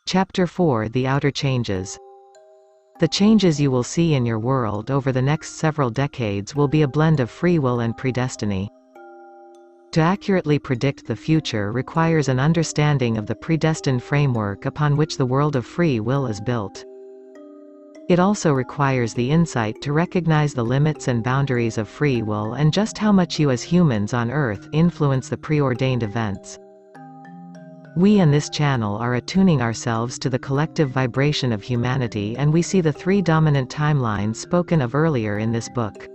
Chapter 4: The Outer Changes. The changes you will see in your world over the next several decades will be a blend of free will and predestiny. To accurately predict the future requires an understanding of the predestined framework upon which the world of free will is built. It also requires the insight to recognize the limits and boundaries of free will and just how much you as humans on Earth influence the preordained events. We in this channel are attuning ourselves to the collective vibration of humanity, and we see the three dominant timelines spoken of earlier in this book.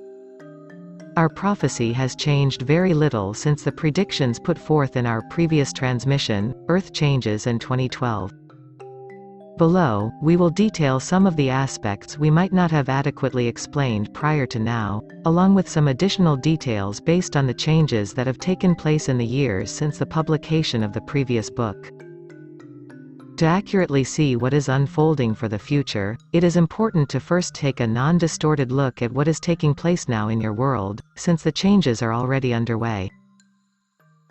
Our prophecy has changed very little since the predictions put forth in our previous transmission, Earth Changes in 2012. Below, we will detail some of the aspects we might not have adequately explained prior to now, along with some additional details based on the changes that have taken place in the years since the publication of the previous book. To accurately see what is unfolding for the future, it is important to first take a non-distorted look at what is taking place now in your world, since the changes are already underway.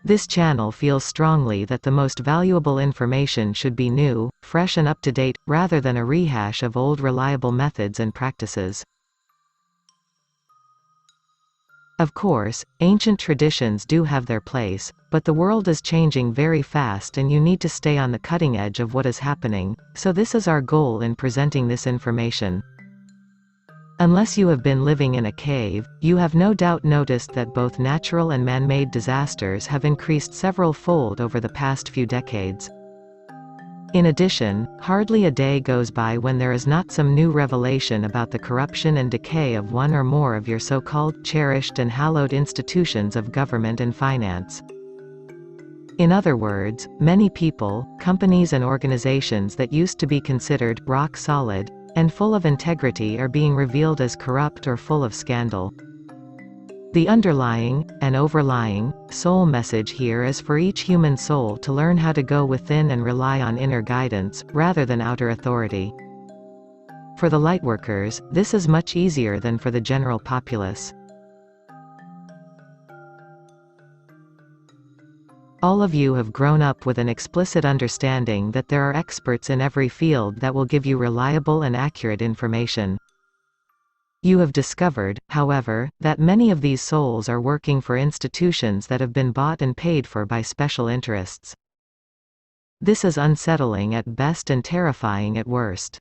This channel feels strongly that the most valuable information should be new, fresh and up-to-date, rather than a rehash of old reliable methods and practices. Of course, ancient traditions do have their place, but the world is changing very fast and you need to stay on the cutting edge of what is happening, so this is our goal in presenting this information. Unless you have been living in a cave, you have no doubt noticed that both natural and man-made disasters have increased several-fold over the past few decades. In addition, hardly a day goes by when there is not some new revelation about the corruption and decay of one or more of your so-called cherished and hallowed institutions of government and finance. In other words, many people, companies and organizations that used to be considered rock solid and full of integrity are being revealed as corrupt or full of scandal. The underlying, and overlying, soul message here is for each human soul to learn how to go within and rely on inner guidance, rather than outer authority. For the lightworkers, this is much easier than for the general populace. All of you have grown up with an explicit understanding that there are experts in every field that will give you reliable and accurate information. You have discovered, however, that many of these souls are working for institutions that have been bought and paid for by special interests. This is unsettling at best and terrifying at worst.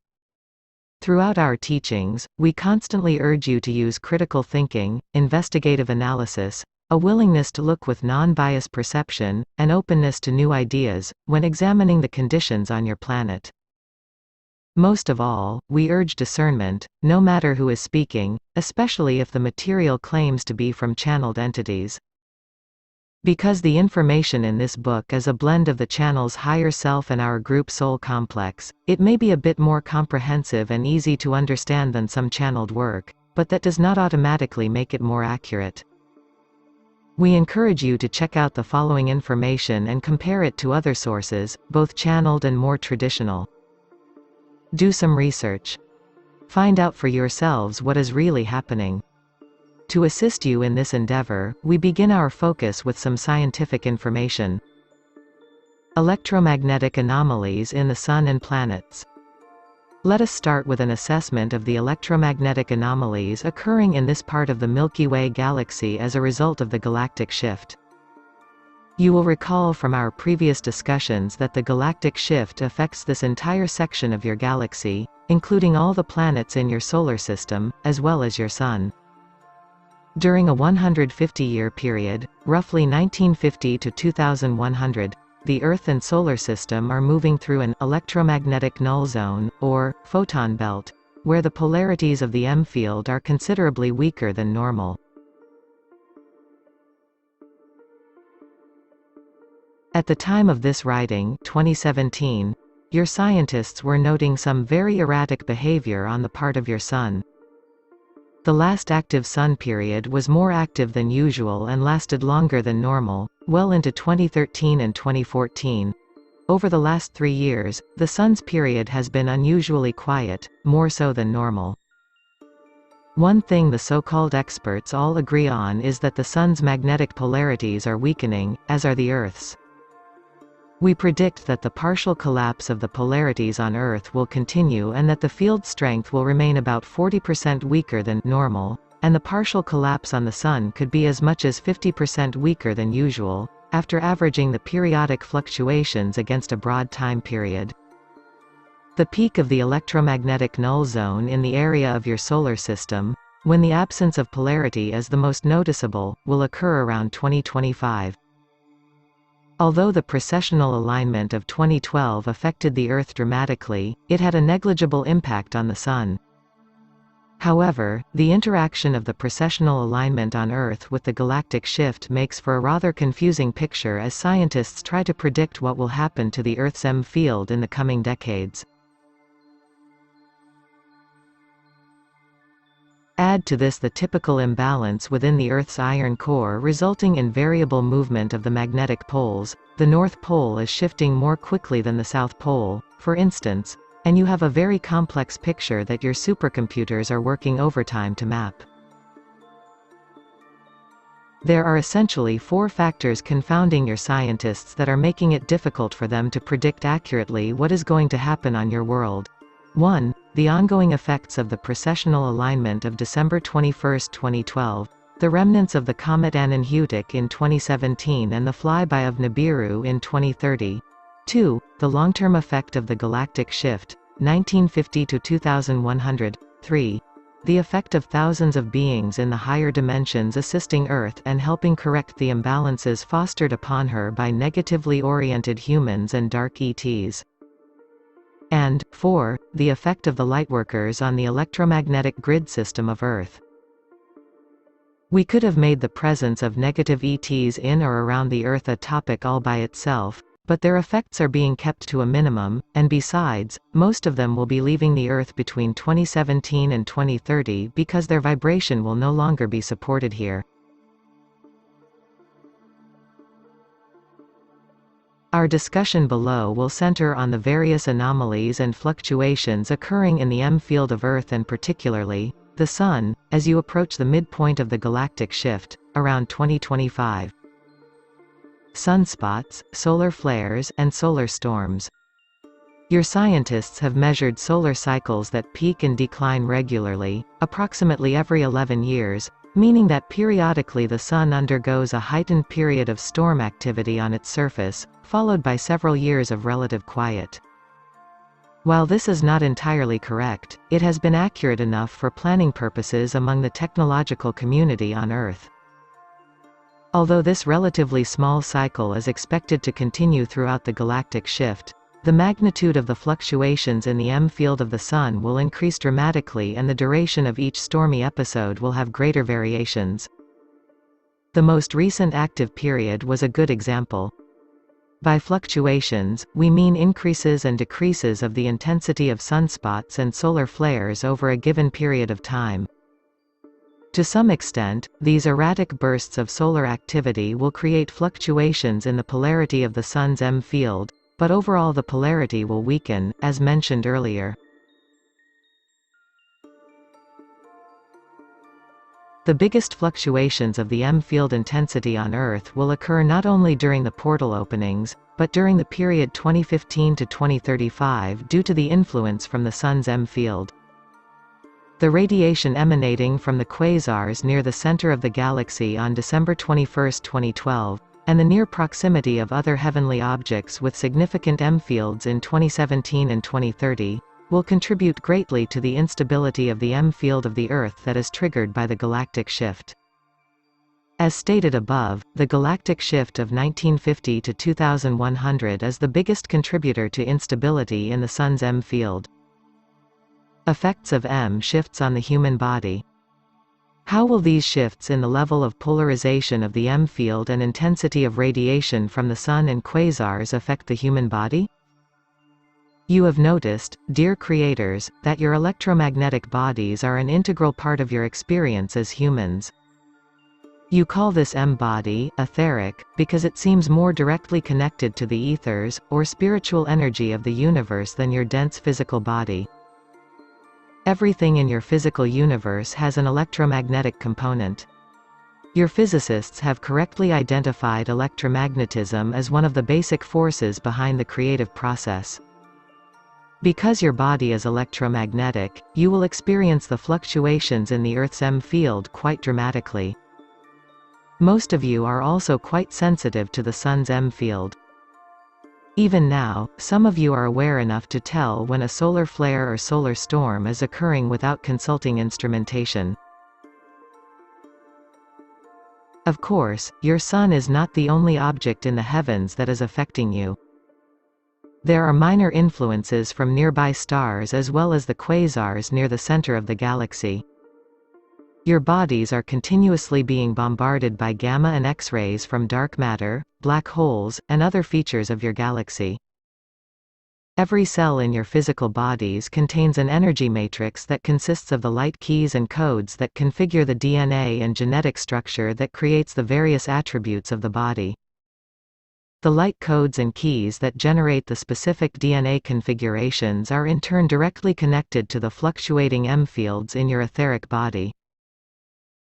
Throughout our teachings, we constantly urge you to use critical thinking, investigative analysis, a willingness to look with non-biased perception, and openness to new ideas, when examining the conditions on your planet. Most of all, we urge discernment, no matter who is speaking, especially if the material claims to be from channeled entities. Because the information in this book is a blend of the channel's higher self and our group soul complex, it may be a bit more comprehensive and easy to understand than some channeled work, but that does not automatically make it more accurate. We encourage you to check out the following information and compare it to other sources, both channeled and more traditional. Do some research. Find out for yourselves what is really happening. To assist you in this endeavor, we begin our focus with some scientific information. Electromagnetic anomalies in the Sun and planets. Let us start with an assessment of the electromagnetic anomalies occurring in this part of the Milky Way galaxy as a result of the galactic shift. You will recall from our previous discussions that the galactic shift affects this entire section of your galaxy, including all the planets in your solar system, as well as your Sun. During a 150-year period, roughly 1950 to 2100, the Earth and Solar System are moving through an electromagnetic null zone, or photon belt, where the polarities of the EM field are considerably weaker than normal. At the time of this writing, 2017, your scientists were noting some very erratic behavior on the part of your Sun. The last active Sun period was more active than usual and lasted longer than normal, well into 2013 and 2014. Over the last 3 years, the Sun's period has been unusually quiet, more so than normal. One thing the so-called experts all agree on is that the Sun's magnetic polarities are weakening, as are the Earth's. We predict that the partial collapse of the polarities on Earth will continue and that the field strength will remain about 40% weaker than normal, and the partial collapse on the Sun could be as much as 50% weaker than usual, after averaging the periodic fluctuations against a broad time period. The peak of the electromagnetic null zone in the area of your solar system, when the absence of polarity is the most noticeable, will occur around 2025. Although the precessional alignment of 2012 affected the Earth dramatically, it had a negligible impact on the Sun. However, the interaction of the precessional alignment on Earth with the galactic shift makes for a rather confusing picture as scientists try to predict what will happen to the Earth's EM field in the coming decades. Add to this the typical imbalance within the Earth's iron core resulting in variable movement of the magnetic poles. The North Pole is shifting more quickly than the South Pole, for instance, and you have a very complex picture that your supercomputers are working overtime to map. There are essentially four factors confounding your scientists that are making it difficult for them to predict accurately what is going to happen on your world. 1. The ongoing effects of the precessional alignment of December 21, 2012, the remnants of the comet Annan-Hutic in 2017 and the flyby of Nibiru in 2030. 2. The long-term effect of the galactic shift, 1950 to 2100. 3. The effect of thousands of beings in the higher dimensions assisting Earth and helping correct the imbalances fostered upon her by negatively oriented humans and dark ETs. And 4. The effect of the lightworkers on the electromagnetic grid system of Earth. We could have made the presence of negative ETs in or around the Earth a topic all by itself, but their effects are being kept to a minimum, and besides, most of them will be leaving the Earth between 2017 and 2030 because their vibration will no longer be supported here. Our discussion below will center on the various anomalies and fluctuations occurring in the EM field of Earth and particularly, the Sun, as you approach the midpoint of the galactic shift, around 2025. Sunspots, solar flares, and solar storms. Your scientists have measured solar cycles that peak and decline regularly, approximately every 11 years, meaning that periodically the Sun undergoes a heightened period of storm activity on its surface, followed by several years of relative quiet. While this is not entirely correct, it has been accurate enough for planning purposes among the technological community on Earth. Although this relatively small cycle is expected to continue throughout the galactic shift, the magnitude of the fluctuations in the EM field of the Sun will increase dramatically and the duration of each stormy episode will have greater variations. The most recent active period was a good example. By fluctuations, we mean increases and decreases of the intensity of sunspots and solar flares over a given period of time. To some extent, these erratic bursts of solar activity will create fluctuations in the polarity of the Sun's EM field, but overall the polarity will weaken, as mentioned earlier. The biggest fluctuations of the EM field intensity on Earth will occur not only during the portal openings, but during the period 2015 to 2035 due to the influence from the Sun's EM field. The radiation emanating from the quasars near the center of the galaxy on December 21, 2012, and the near proximity of other heavenly objects with significant EM fields in 2017 and 2030, will contribute greatly to the instability of the EM field of the Earth that is triggered by the galactic shift. As stated above, the galactic shift of 1950 to 2100 is the biggest contributor to instability in the Sun's EM field. Effects of EM shifts on the human body. How will these shifts in the level of polarization of the EM field and intensity of radiation from the Sun and quasars affect the human body? You have noticed, dear creators, that your electromagnetic bodies are an integral part of your experience as humans. You call this EM body, etheric, because it seems more directly connected to the ethers, or spiritual energy of the universe than your dense physical body. Everything in your physical universe has an electromagnetic component. Your physicists have correctly identified electromagnetism as one of the basic forces behind the creative process. Because your body is electromagnetic, you will experience the fluctuations in the Earth's EM field quite dramatically. Most of you are also quite sensitive to the Sun's EM field. Even now, some of you are aware enough to tell when a solar flare or solar storm is occurring without consulting instrumentation. Of course, your Sun is not the only object in the heavens that is affecting you. There are minor influences from nearby stars as well as the quasars near the center of the galaxy. Your bodies are continuously being bombarded by gamma and X-rays from dark matter, black holes, and other features of your galaxy. Every cell in your physical bodies contains an energy matrix that consists of the light keys and codes that configure the DNA and genetic structure that creates the various attributes of the body. The light codes and keys that generate the specific DNA configurations are in turn directly connected to the fluctuating EM fields in your etheric body.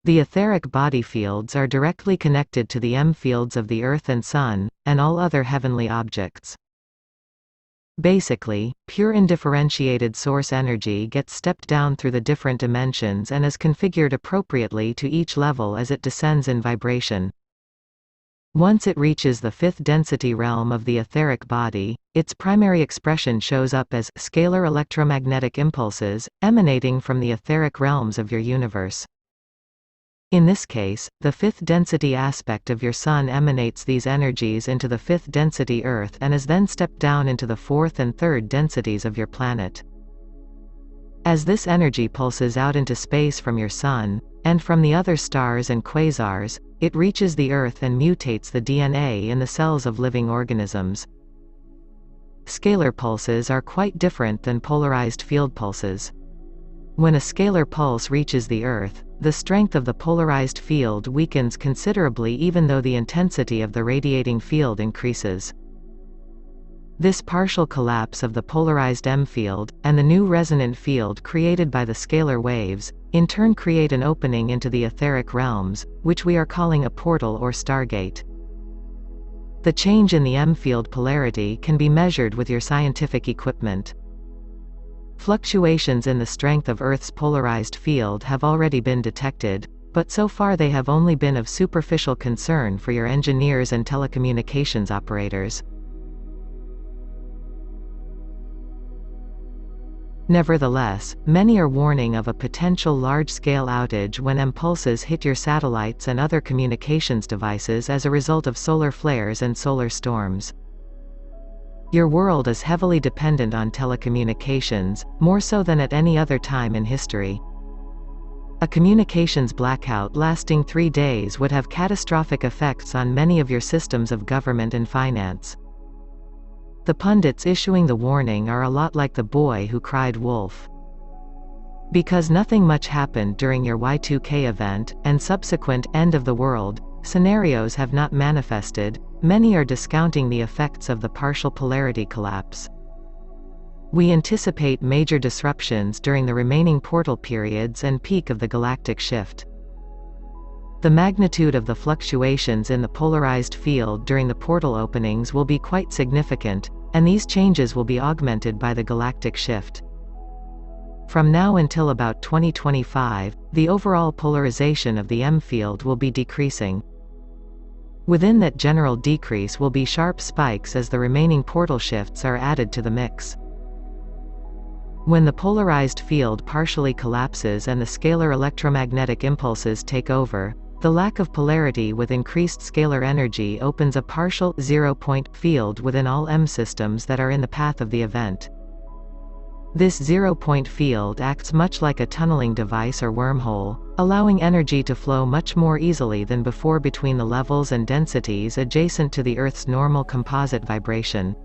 The etheric body fields are directly connected to the EM fields of the Earth and Sun, and all other heavenly objects. Basically, pure indifferentiated source energy gets stepped down through the different dimensions and is configured appropriately to each level as it descends in vibration. Once it reaches the fifth density realm of the etheric body, its primary expression shows up as scalar electromagnetic impulses, emanating from the etheric realms of your universe. In this case, the fifth density aspect of your Sun emanates these energies into the fifth density Earth and is then stepped down into the fourth and third densities of your planet. As this energy pulses out into space from your Sun, and from the other stars and quasars, it reaches the Earth and mutates the DNA in the cells of living organisms. Scalar pulses are quite different than polarized field pulses. When a scalar pulse reaches the Earth, the strength of the polarized field weakens considerably even though the intensity of the radiating field increases. This partial collapse of the polarized EM field, and the new resonant field created by the scalar waves, in turn create an opening into the etheric realms, which we are calling a portal or stargate. The change in the EM field polarity can be measured with your scientific equipment. Fluctuations in the strength of Earth's polarized field have already been detected, but so far they have only been of superficial concern for your engineers and telecommunications operators. Nevertheless, many are warning of a potential large-scale outage when impulses hit your satellites and other communications devices as a result of solar flares and solar storms. Your world is heavily dependent on telecommunications, more so than at any other time in history. A communications blackout lasting 3 days would have catastrophic effects on many of your systems of government and finance. The pundits issuing the warning are a lot like the boy who cried wolf. Because nothing much happened during your Y2K event, and subsequent end of the world scenarios have not manifested, many are discounting the effects of the partial polarity collapse. We anticipate major disruptions during the remaining portal periods and peak of the galactic shift. The magnitude of the fluctuations in the polarized field during the portal openings will be quite significant, and these changes will be augmented by the galactic shift. From now until about 2025, the overall polarization of the EM field will be decreasing. Within that general decrease will be sharp spikes as the remaining portal shifts are added to the mix. When the polarized field partially collapses and the scalar electromagnetic impulses take over, the lack of polarity with increased scalar energy opens a partial, zero-point field within all EM systems that are in the path of the event. This zero-point field acts much like a tunneling device or wormhole, allowing energy to flow much more easily than before between the levels and densities adjacent to the Earth's normal composite vibration.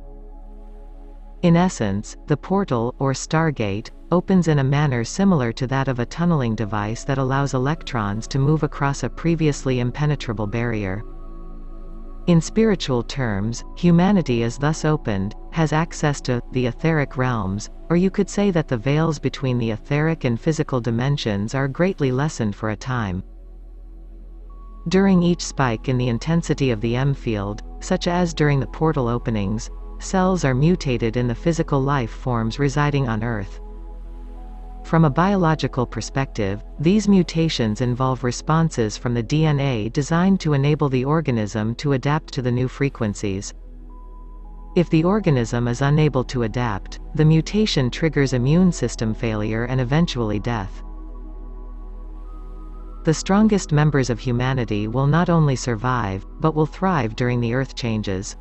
In essence, the portal, or stargate, opens in a manner similar to that of a tunneling device that allows electrons to move across a previously impenetrable barrier. In spiritual terms, humanity is thus opened, has access to the etheric realms, or you could say that the veils between the etheric and physical dimensions are greatly lessened for a time. During each spike in the intensity of the M field, such as during the portal openings, cells are mutated in the physical life forms residing on Earth. From a biological perspective, these mutations involve responses from the DNA designed to enable the organism to adapt to the new frequencies. If the organism is unable to adapt, the mutation triggers immune system failure and eventually death. The strongest members of humanity will not only survive, but will thrive during the Earth changes.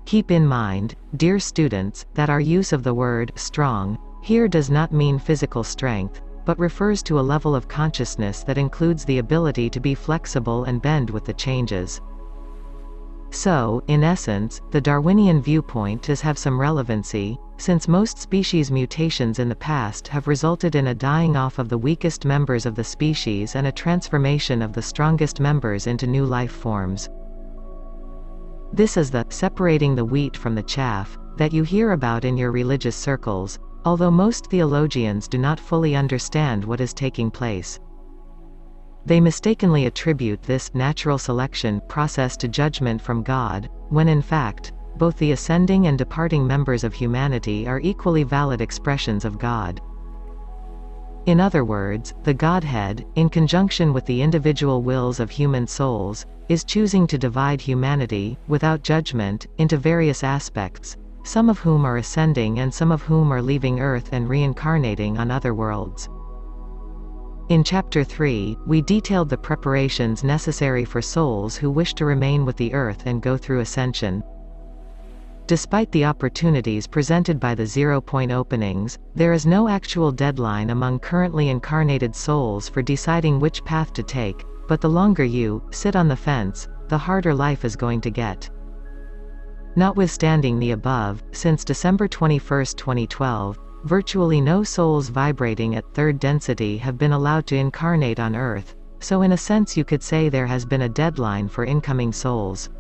Keep in mind, dear students, that our use of the word strong here does not mean physical strength, but refers to a level of consciousness that includes the ability to be flexible and bend with the changes. So, in essence, the Darwinian viewpoint does have some relevancy, since most species mutations in the past have resulted in a dying off of the weakest members of the species and a transformation of the strongest members into new life forms. This is the separating the wheat from the chaff that you hear about in your religious circles, although most theologians do not fully understand what is taking place. They mistakenly attribute this natural selection process to judgment from God, when in fact, both the ascending and departing members of humanity are equally valid expressions of God. In other words, the Godhead, in conjunction with the individual wills of human souls, is choosing to divide humanity, without judgment, into various aspects, some of whom are ascending and some of whom are leaving Earth and reincarnating on other worlds. In Chapter 3, we detailed the preparations necessary for souls who wish to remain with the Earth and go through ascension. Despite the opportunities presented by the zero-point openings, there is no actual deadline among currently incarnated souls for deciding which path to take, but the longer you sit on the fence, the harder life is going to get. Notwithstanding the above, since December 21, 2012, virtually no souls vibrating at third density have been allowed to incarnate on Earth, so in a sense you could say there has been a deadline for incoming souls.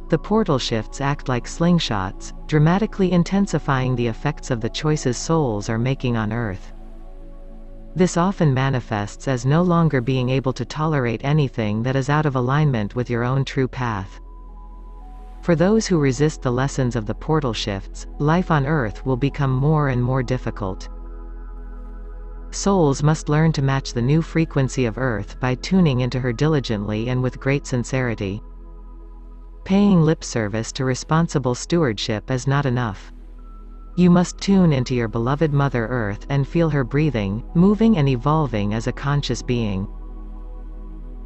The portal shifts act like slingshots, dramatically intensifying the effects of the choices souls are making on Earth. This often manifests as no longer being able to tolerate anything that is out of alignment with your own true path. For those who resist the lessons of the portal shifts, life on Earth will become more and more difficult. Souls must learn to match the new frequency of Earth by tuning into her diligently and with great sincerity. Paying lip service to responsible stewardship is not enough. You must tune into your beloved Mother Earth and feel her breathing, moving and evolving as a conscious being.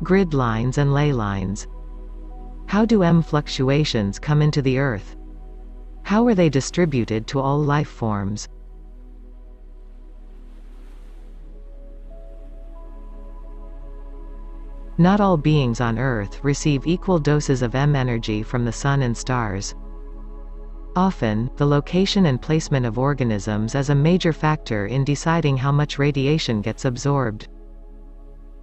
Grid lines and ley lines. How do M fluctuations come into the Earth? How are they distributed to all life forms? Not all beings on Earth receive equal doses of M energy from the Sun and stars. Often, the location and placement of organisms is a major factor in deciding how much radiation gets absorbed.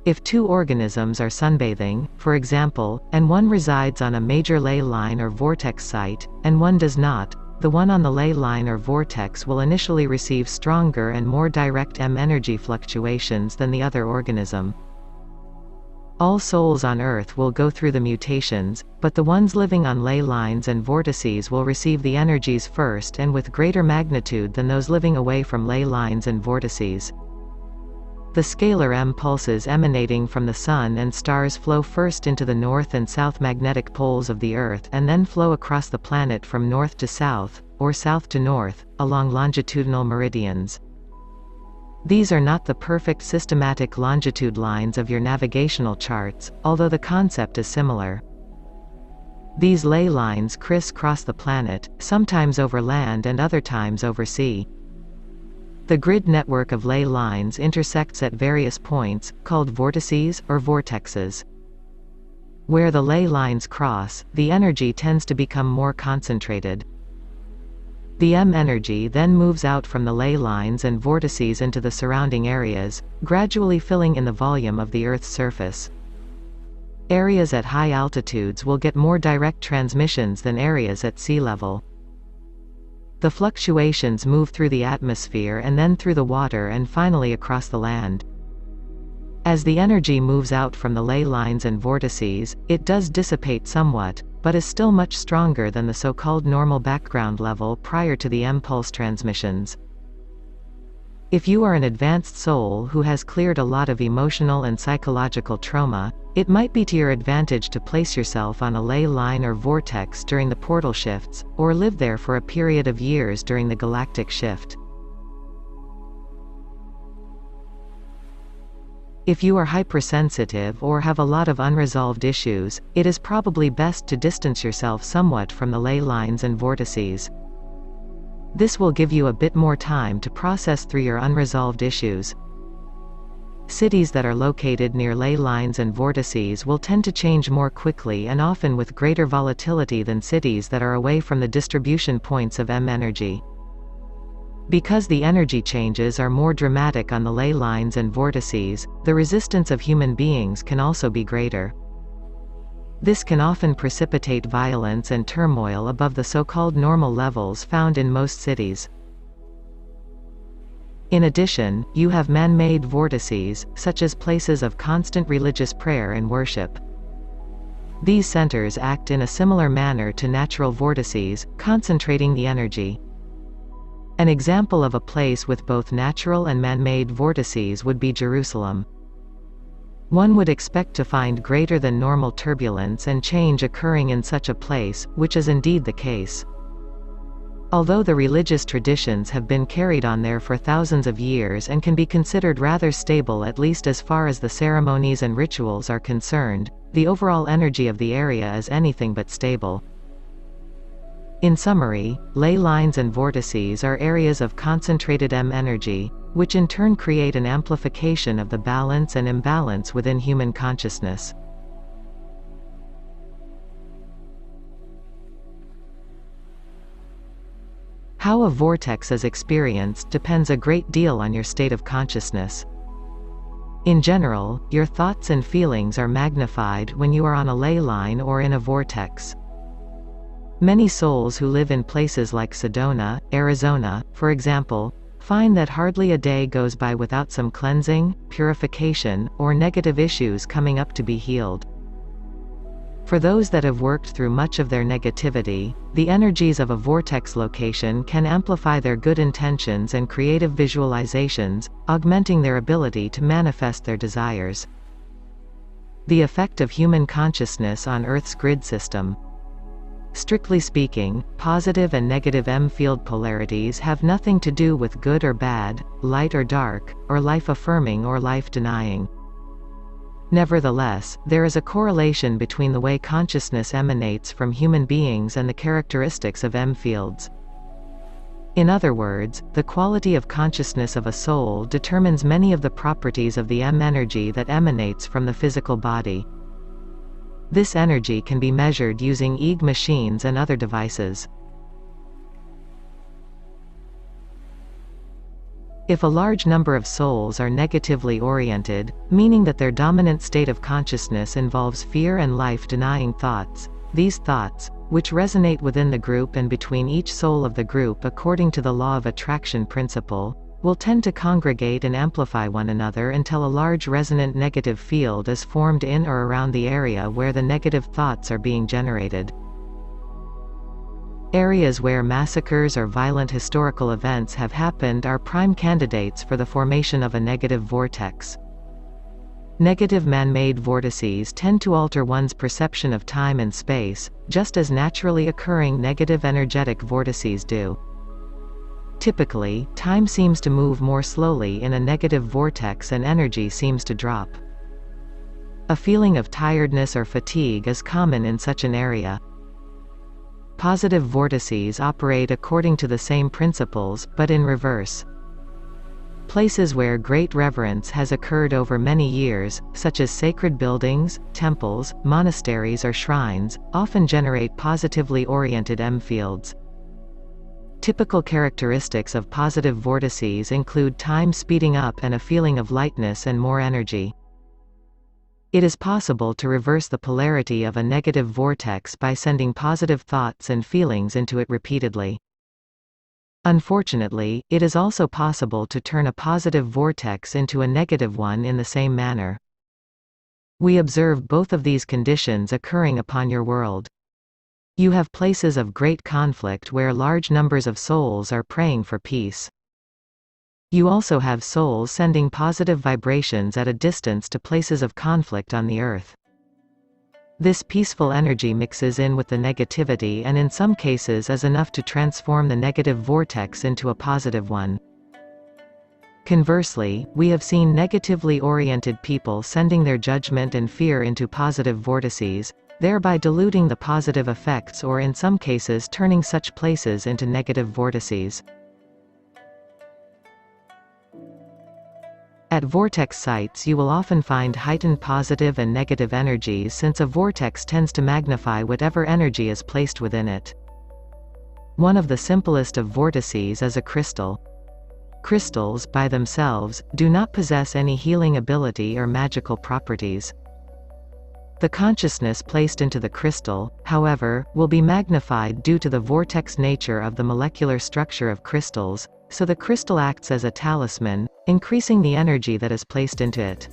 If two organisms are sunbathing, for example, and one resides on a major ley line or vortex site, and one does not, the one on the ley line or vortex will initially receive stronger and more direct M energy fluctuations than the other organism. All souls on Earth will go through the mutations, but the ones living on ley lines and vortices will receive the energies first and with greater magnitude than those living away from ley lines and vortices. The scalar M pulses emanating from the Sun and stars flow first into the north and south magnetic poles of the Earth and then flow across the planet from north to south, or south to north, along longitudinal meridians. These are not the perfect systematic longitude lines of your navigational charts, although the concept is similar. These ley lines criss-cross the planet, sometimes over land and other times over sea. The grid network of ley lines intersects at various points, called vortices, or vortexes. Where the ley lines cross, the energy tends to become more concentrated. The M energy then moves out from the ley lines and vortices into the surrounding areas, gradually filling in the volume of the Earth's surface. Areas at high altitudes will get more direct transmissions than areas at sea level. The fluctuations move through the atmosphere and then through the water and finally across the land. As the energy moves out from the ley lines and vortices, it does dissipate somewhat, but is still much stronger than the so-called normal background level prior to the M-pulse transmissions. If you are an advanced soul who has cleared a lot of emotional and psychological trauma, it might be to your advantage to place yourself on a ley line or vortex during the portal shifts, or live there for a period of years during the galactic shift. If you are hypersensitive or have a lot of unresolved issues, it is probably best to distance yourself somewhat from the ley lines and vortices. This will give you a bit more time to process through your unresolved issues. Cities that are located near ley lines and vortices will tend to change more quickly and often with greater volatility than cities that are away from the distribution points of M energy. Because the energy changes are more dramatic on the ley lines and vortices, the resistance of human beings can also be greater. This can often precipitate violence and turmoil above the so-called normal levels found in most cities. In addition, you have man-made vortices, such as places of constant religious prayer and worship. These centers act in a similar manner to natural vortices, concentrating the energy. An example of a place with both natural and man-made vortices would be Jerusalem. One would expect to find greater than normal turbulence and change occurring in such a place, which is indeed the case. Although the religious traditions have been carried on there for thousands of years and can be considered rather stable at least as far as the ceremonies and rituals are concerned, the overall energy of the area is anything but stable. In summary, ley lines and vortices are areas of concentrated M energy, which in turn create an amplification of the balance and imbalance within human consciousness. How a vortex is experienced depends a great deal on your state of consciousness. In general, your thoughts and feelings are magnified when you are on a ley line or in a vortex. Many souls who live in places like Sedona, Arizona, for example, find that hardly a day goes by without some cleansing, purification, or negative issues coming up to be healed. For those that have worked through much of their negativity, the energies of a vortex location can amplify their good intentions and creative visualizations, augmenting their ability to manifest their desires. The effect of human consciousness on Earth's grid system. Strictly speaking, positive and negative M-field polarities have nothing to do with good or bad, light or dark, or life-affirming or life-denying. Nevertheless, there is a correlation between the way consciousness emanates from human beings and the characteristics of M-fields. In other words, the quality of consciousness of a soul determines many of the properties of the M energy that emanates from the physical body. This energy can be measured using EEG machines and other devices. If a large number of souls are negatively oriented, meaning that their dominant state of consciousness involves fear and life-denying thoughts, these thoughts, which resonate within the group and between each soul of the group according to the law of attraction principle, will tend to congregate and amplify one another until a large resonant negative field is formed in or around the area where the negative thoughts are being generated. Areas where massacres or violent historical events have happened are prime candidates for the formation of a negative vortex. Negative man-made vortices tend to alter one's perception of time and space, just as naturally occurring negative energetic vortices do. Typically, time seems to move more slowly in a negative vortex and energy seems to drop. A feeling of tiredness or fatigue is common in such an area. Positive vortices operate according to the same principles, but in reverse. Places where great reverence has occurred over many years, such as sacred buildings, temples, monasteries or shrines, often generate positively oriented M-fields. Typical characteristics of positive vortices include time speeding up and a feeling of lightness and more energy. It is possible to reverse the polarity of a negative vortex by sending positive thoughts and feelings into it repeatedly. Unfortunately, it is also possible to turn a positive vortex into a negative one in the same manner. We observe both of these conditions occurring upon your world. You have places of great conflict where large numbers of souls are praying for peace. You also have souls sending positive vibrations at a distance to places of conflict on the earth. This peaceful energy mixes in with the negativity and in some cases is enough to transform the negative vortex into a positive one. Conversely, we have seen negatively oriented people sending their judgment and fear into positive vortices, thereby diluting the positive effects or in some cases turning such places into negative vortices. At vortex sites you will often find heightened positive and negative energies since a vortex tends to magnify whatever energy is placed within it. One of the simplest of vortices is a crystal. Crystals, by themselves, do not possess any healing ability or magical properties. The consciousness placed into the crystal, however, will be magnified due to the vortex nature of the molecular structure of crystals, so the crystal acts as a talisman, increasing the energy that is placed into it.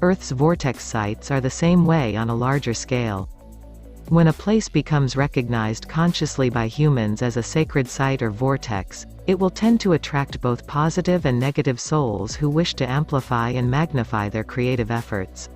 Earth's vortex sites are the same way on a larger scale. When a place becomes recognized consciously by humans as a sacred site or vortex, it will tend to attract both positive and negative souls who wish to amplify and magnify their creative efforts.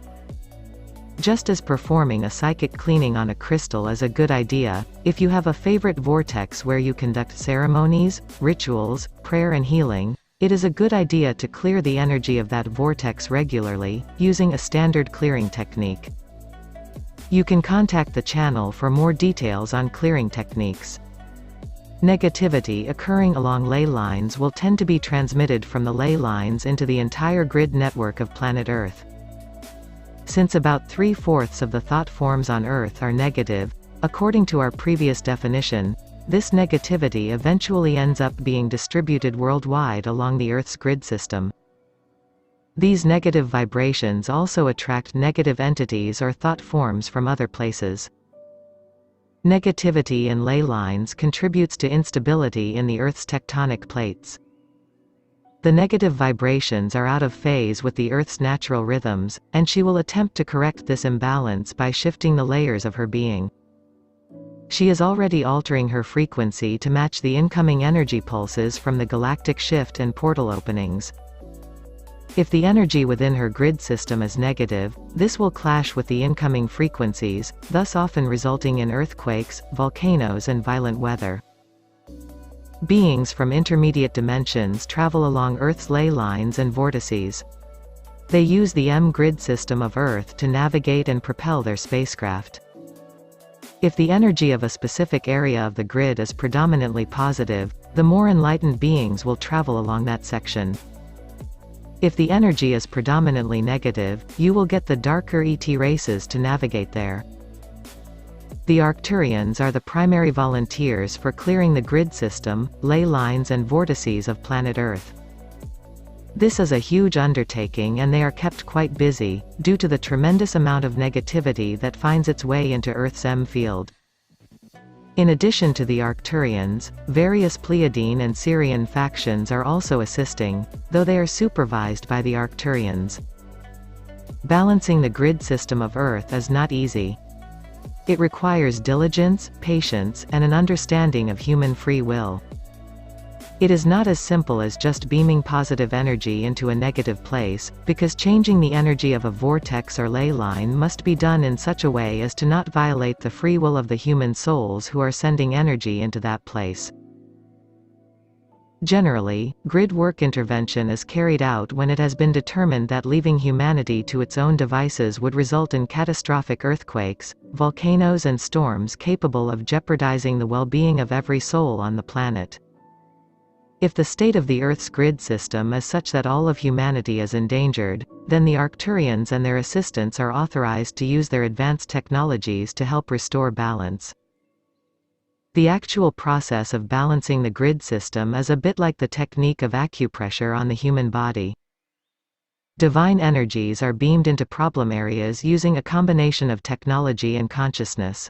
Just as performing a psychic cleaning on a crystal is a good idea, if you have a favorite vortex where you conduct ceremonies, rituals, prayer and healing, it is a good idea to clear the energy of that vortex regularly, using a standard clearing technique. You can contact the channel for more details on clearing techniques. Negativity occurring along ley lines will tend to be transmitted from the ley lines into the entire grid network of planet Earth. Since about 3/4 of the thought forms on Earth are negative, according to our previous definition, this negativity eventually ends up being distributed worldwide along the Earth's grid system. These negative vibrations also attract negative entities or thought forms from other places. Negativity in ley lines contributes to instability in the Earth's tectonic plates. The negative vibrations are out of phase with the Earth's natural rhythms, and she will attempt to correct this imbalance by shifting the layers of her being. She is already altering her frequency to match the incoming energy pulses from the galactic shift and portal openings. If the energy within her grid system is negative, this will clash with the incoming frequencies, thus often resulting in earthquakes, volcanoes and violent weather. Beings from intermediate dimensions travel along Earth's ley lines and vortices. They use the grid system of Earth to navigate and propel their spacecraft. If the energy of a specific area of the grid is predominantly positive, the more enlightened beings will travel along that section. If the energy is predominantly negative, you will get the darker ET races to navigate there. The Arcturians are the primary volunteers for clearing the grid system, ley lines and vortices of planet Earth. This is a huge undertaking and they are kept quite busy, due to the tremendous amount of negativity that finds its way into Earth's field. In addition to the Arcturians, various Pleiadian and Sirian factions are also assisting, though they are supervised by the Arcturians. Balancing the grid system of Earth is not easy. It requires diligence, patience, and an understanding of human free will. It is not as simple as just beaming positive energy into a negative place, because changing the energy of a vortex or ley line must be done in such a way as to not violate the free will of the human souls who are sending energy into that place. Generally, grid work intervention is carried out when it has been determined that leaving humanity to its own devices would result in catastrophic earthquakes, volcanoes and storms capable of jeopardizing the well-being of every soul on the planet. If the state of the Earth's grid system is such that all of humanity is endangered, then the Arcturians and their assistants are authorized to use their advanced technologies to help restore balance. The actual process of balancing the grid system is a bit like the technique of acupressure on the human body. Divine energies are beamed into problem areas using a combination of technology and consciousness.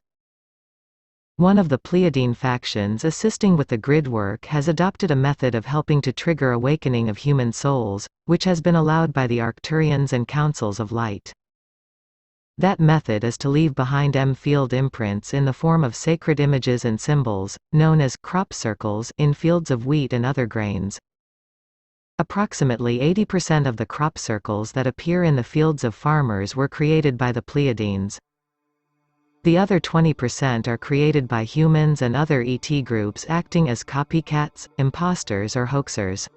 One of the Pleiadian factions assisting with the grid work has adopted a method of helping to trigger awakening of human souls, which has been allowed by the Arcturians and Councils of Light. That method is to leave behind field imprints in the form of sacred images and symbols, known as crop circles, in fields of wheat and other grains. Approximately 80% of the crop circles that appear in the fields of farmers were created by the Pleiadians. The other 20% are created by humans and other ET groups acting as copycats, imposters or hoaxers.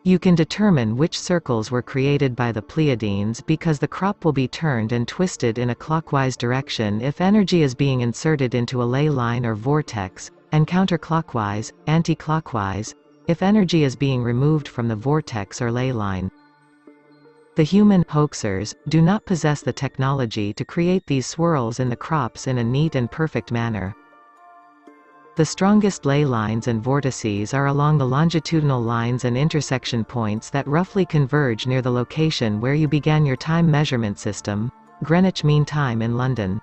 You can determine which circles were created by the Pleiadians because the crop will be turned and twisted in a clockwise direction if energy is being inserted into a ley line or vortex, and counterclockwise, anti-clockwise, if energy is being removed from the vortex or ley line. The human hoaxers do not possess the technology to create these swirls in the crops in a neat and perfect manner. The strongest ley lines and vortices are along the longitudinal lines and intersection points that roughly converge near the location where you began your time measurement system, Greenwich Mean Time in London.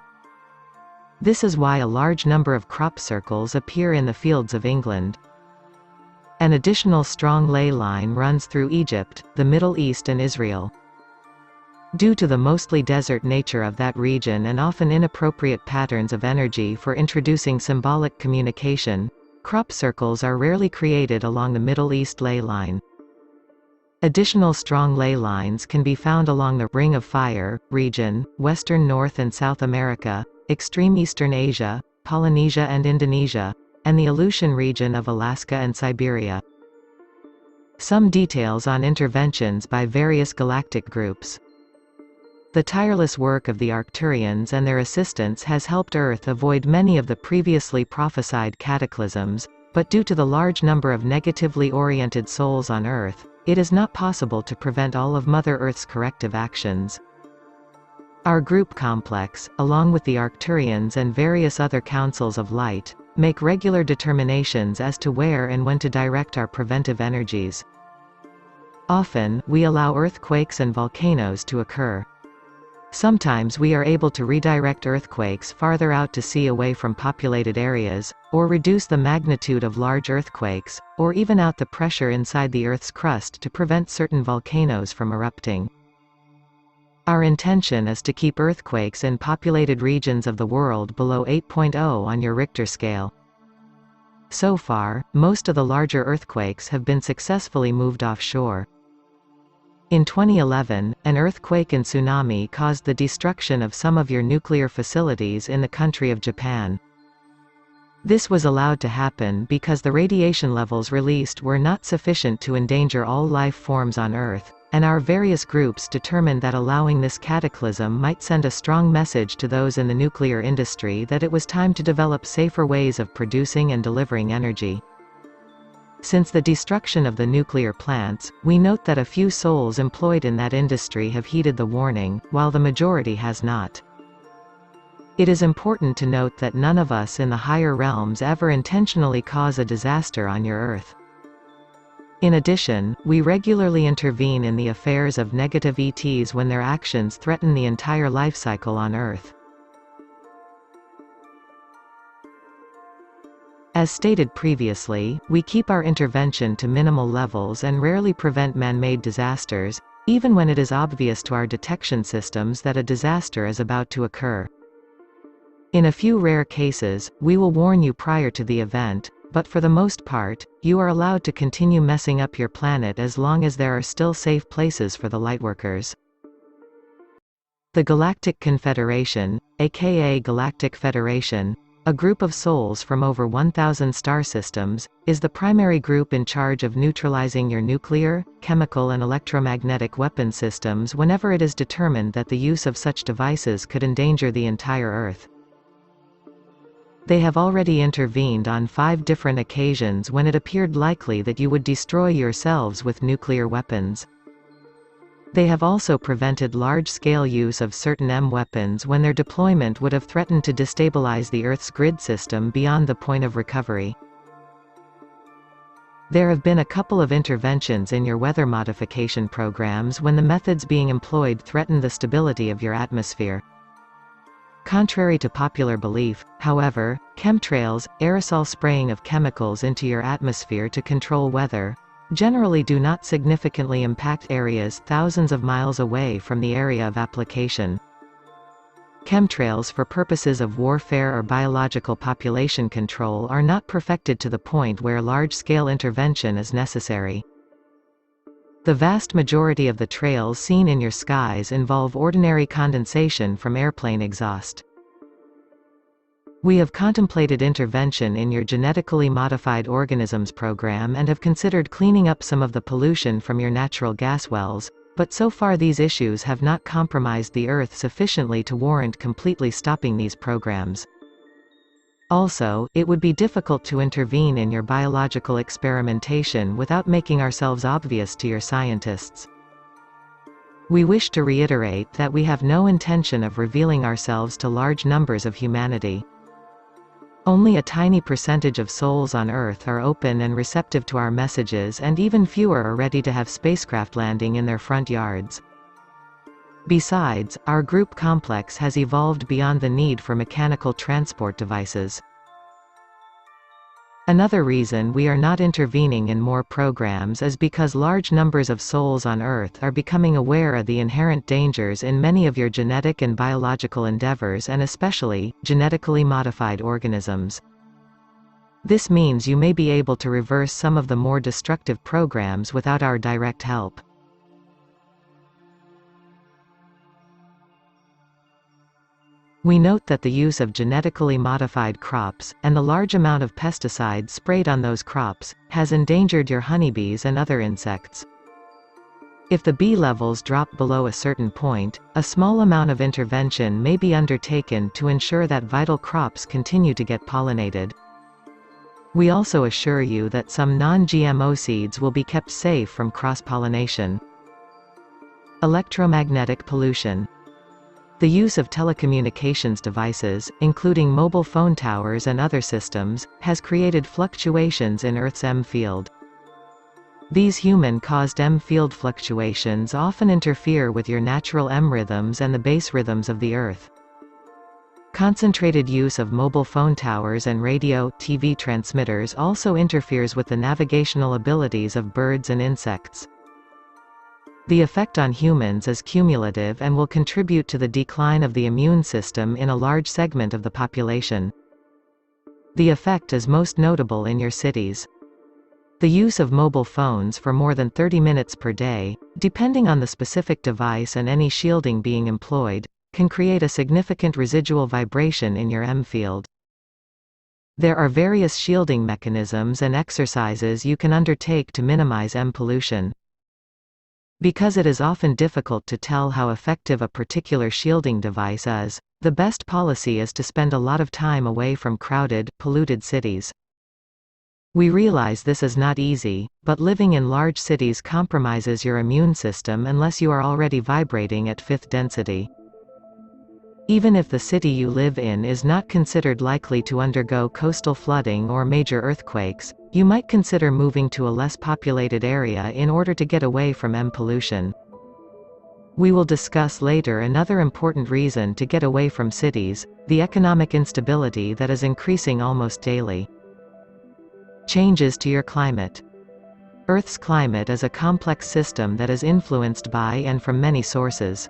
This is why a large number of crop circles appear in the fields of England. An additional strong ley line runs through Egypt, the Middle East and Israel. Due to the mostly desert nature of that region and often inappropriate patterns of energy for introducing symbolic communication, crop circles are rarely created along the Middle East ley line. Additional strong ley lines can be found along the Ring of Fire region, western North and South America, extreme Eastern Asia, Polynesia and Indonesia, and the Aleutian region of Alaska and Siberia. Some details on interventions by various galactic groups. The tireless work of the Arcturians and their assistants has helped Earth avoid many of the previously prophesied cataclysms, but due to the large number of negatively oriented souls on Earth, it is not possible to prevent all of Mother Earth's corrective actions. Our group complex, along with the Arcturians and various other councils of light, make regular determinations as to where and when to direct our preventive energies. Often, we allow earthquakes and volcanoes to occur. Sometimes we are able to redirect earthquakes farther out to sea away from populated areas, or reduce the magnitude of large earthquakes, or even out the pressure inside the Earth's crust to prevent certain volcanoes from erupting. Our intention is to keep earthquakes in populated regions of the world below 8.0 on your Richter scale. So far, most of the larger earthquakes have been successfully moved offshore. In 2011, an earthquake and tsunami caused the destruction of some of your nuclear facilities in the country of Japan. This was allowed to happen because the radiation levels released were not sufficient to endanger all life forms on Earth, and our various groups determined that allowing this cataclysm might send a strong message to those in the nuclear industry that it was time to develop safer ways of producing and delivering energy. Since the destruction of the nuclear plants, we note that a few souls employed in that industry have heeded the warning, while the majority has not. It is important to note that none of us in the higher realms ever intentionally cause a disaster on your Earth. In addition, we regularly intervene in the affairs of negative ETs when their actions threaten the entire life cycle on Earth. As stated previously, we keep our intervention to minimal levels and rarely prevent man-made disasters, even when it is obvious to our detection systems that a disaster is about to occur. In a few rare cases, we will warn you prior to the event, but for the most part, you are allowed to continue messing up your planet as long as there are still safe places for the Lightworkers. The Galactic Confederation, aka Galactic Federation, a group of souls from over 1,000 star systems, is the primary group in charge of neutralizing your nuclear, chemical and electromagnetic weapon systems whenever it is determined that the use of such devices could endanger the entire Earth. They have already intervened on 5 different occasions when it appeared likely that you would destroy yourselves with nuclear weapons. They have also prevented large-scale use of certain weapons when their deployment would have threatened to destabilize the Earth's grid system beyond the point of recovery. There have been a couple of interventions in your weather modification programs when the methods being employed threatened the stability of your atmosphere. Contrary to popular belief, however, chemtrails, aerosol spraying of chemicals into your atmosphere to control weather, generally do not significantly impact areas thousands of miles away from the area of application. Chemtrails for purposes of warfare or biological population control are not perfected to the point where large-scale intervention is necessary. The vast majority of the trails seen in your skies involve ordinary condensation from airplane exhaust. We have contemplated intervention in your genetically modified organisms program and have considered cleaning up some of the pollution from your natural gas wells, but so far these issues have not compromised the Earth sufficiently to warrant completely stopping these programs. Also, it would be difficult to intervene in your biological experimentation without making ourselves obvious to your scientists. We wish to reiterate that we have no intention of revealing ourselves to large numbers of humanity. Only a tiny percentage of souls on Earth are open and receptive to our messages, and even fewer are ready to have spacecraft landing in their front yards. Besides, our group complex has evolved beyond the need for mechanical transport devices. Another reason we are not intervening in more programs is because large numbers of souls on Earth are becoming aware of the inherent dangers in many of your genetic and biological endeavors, and especially, genetically modified organisms. This means you may be able to reverse some of the more destructive programs without our direct help. We note that the use of genetically modified crops, and the large amount of pesticides sprayed on those crops, has endangered your honeybees and other insects. If the bee levels drop below a certain point, a small amount of intervention may be undertaken to ensure that vital crops continue to get pollinated. We also assure you that some non-GMO seeds will be kept safe from cross-pollination. Electromagnetic pollution. The use of telecommunications devices, including mobile phone towers and other systems, has created fluctuations in Earth's EM field. These human-caused EM field fluctuations often interfere with your natural EM rhythms and the base rhythms of the Earth. Concentrated use of mobile phone towers and radio, TV transmitters also interferes with the navigational abilities of birds and insects. The effect on humans is cumulative and will contribute to the decline of the immune system in a large segment of the population. The effect is most notable in your cities. The use of mobile phones for more than 30 minutes per day, depending on the specific device and any shielding being employed, can create a significant residual vibration in your EM field. There are various shielding mechanisms and exercises you can undertake to minimize EM pollution. Because it is often difficult to tell how effective a particular shielding device is, the best policy is to spend a lot of time away from crowded, polluted cities. We realize this is not easy, but living in large cities compromises your immune system unless you are already vibrating at fifth density. Even if the city you live in is not considered likely to undergo coastal flooding or major earthquakes, you might consider moving to a less populated area in order to get away from EM pollution. We will discuss later another important reason to get away from cities: the economic instability that is increasing almost daily. Changes to your climate. Earth's climate is a complex system that is influenced by and from many sources.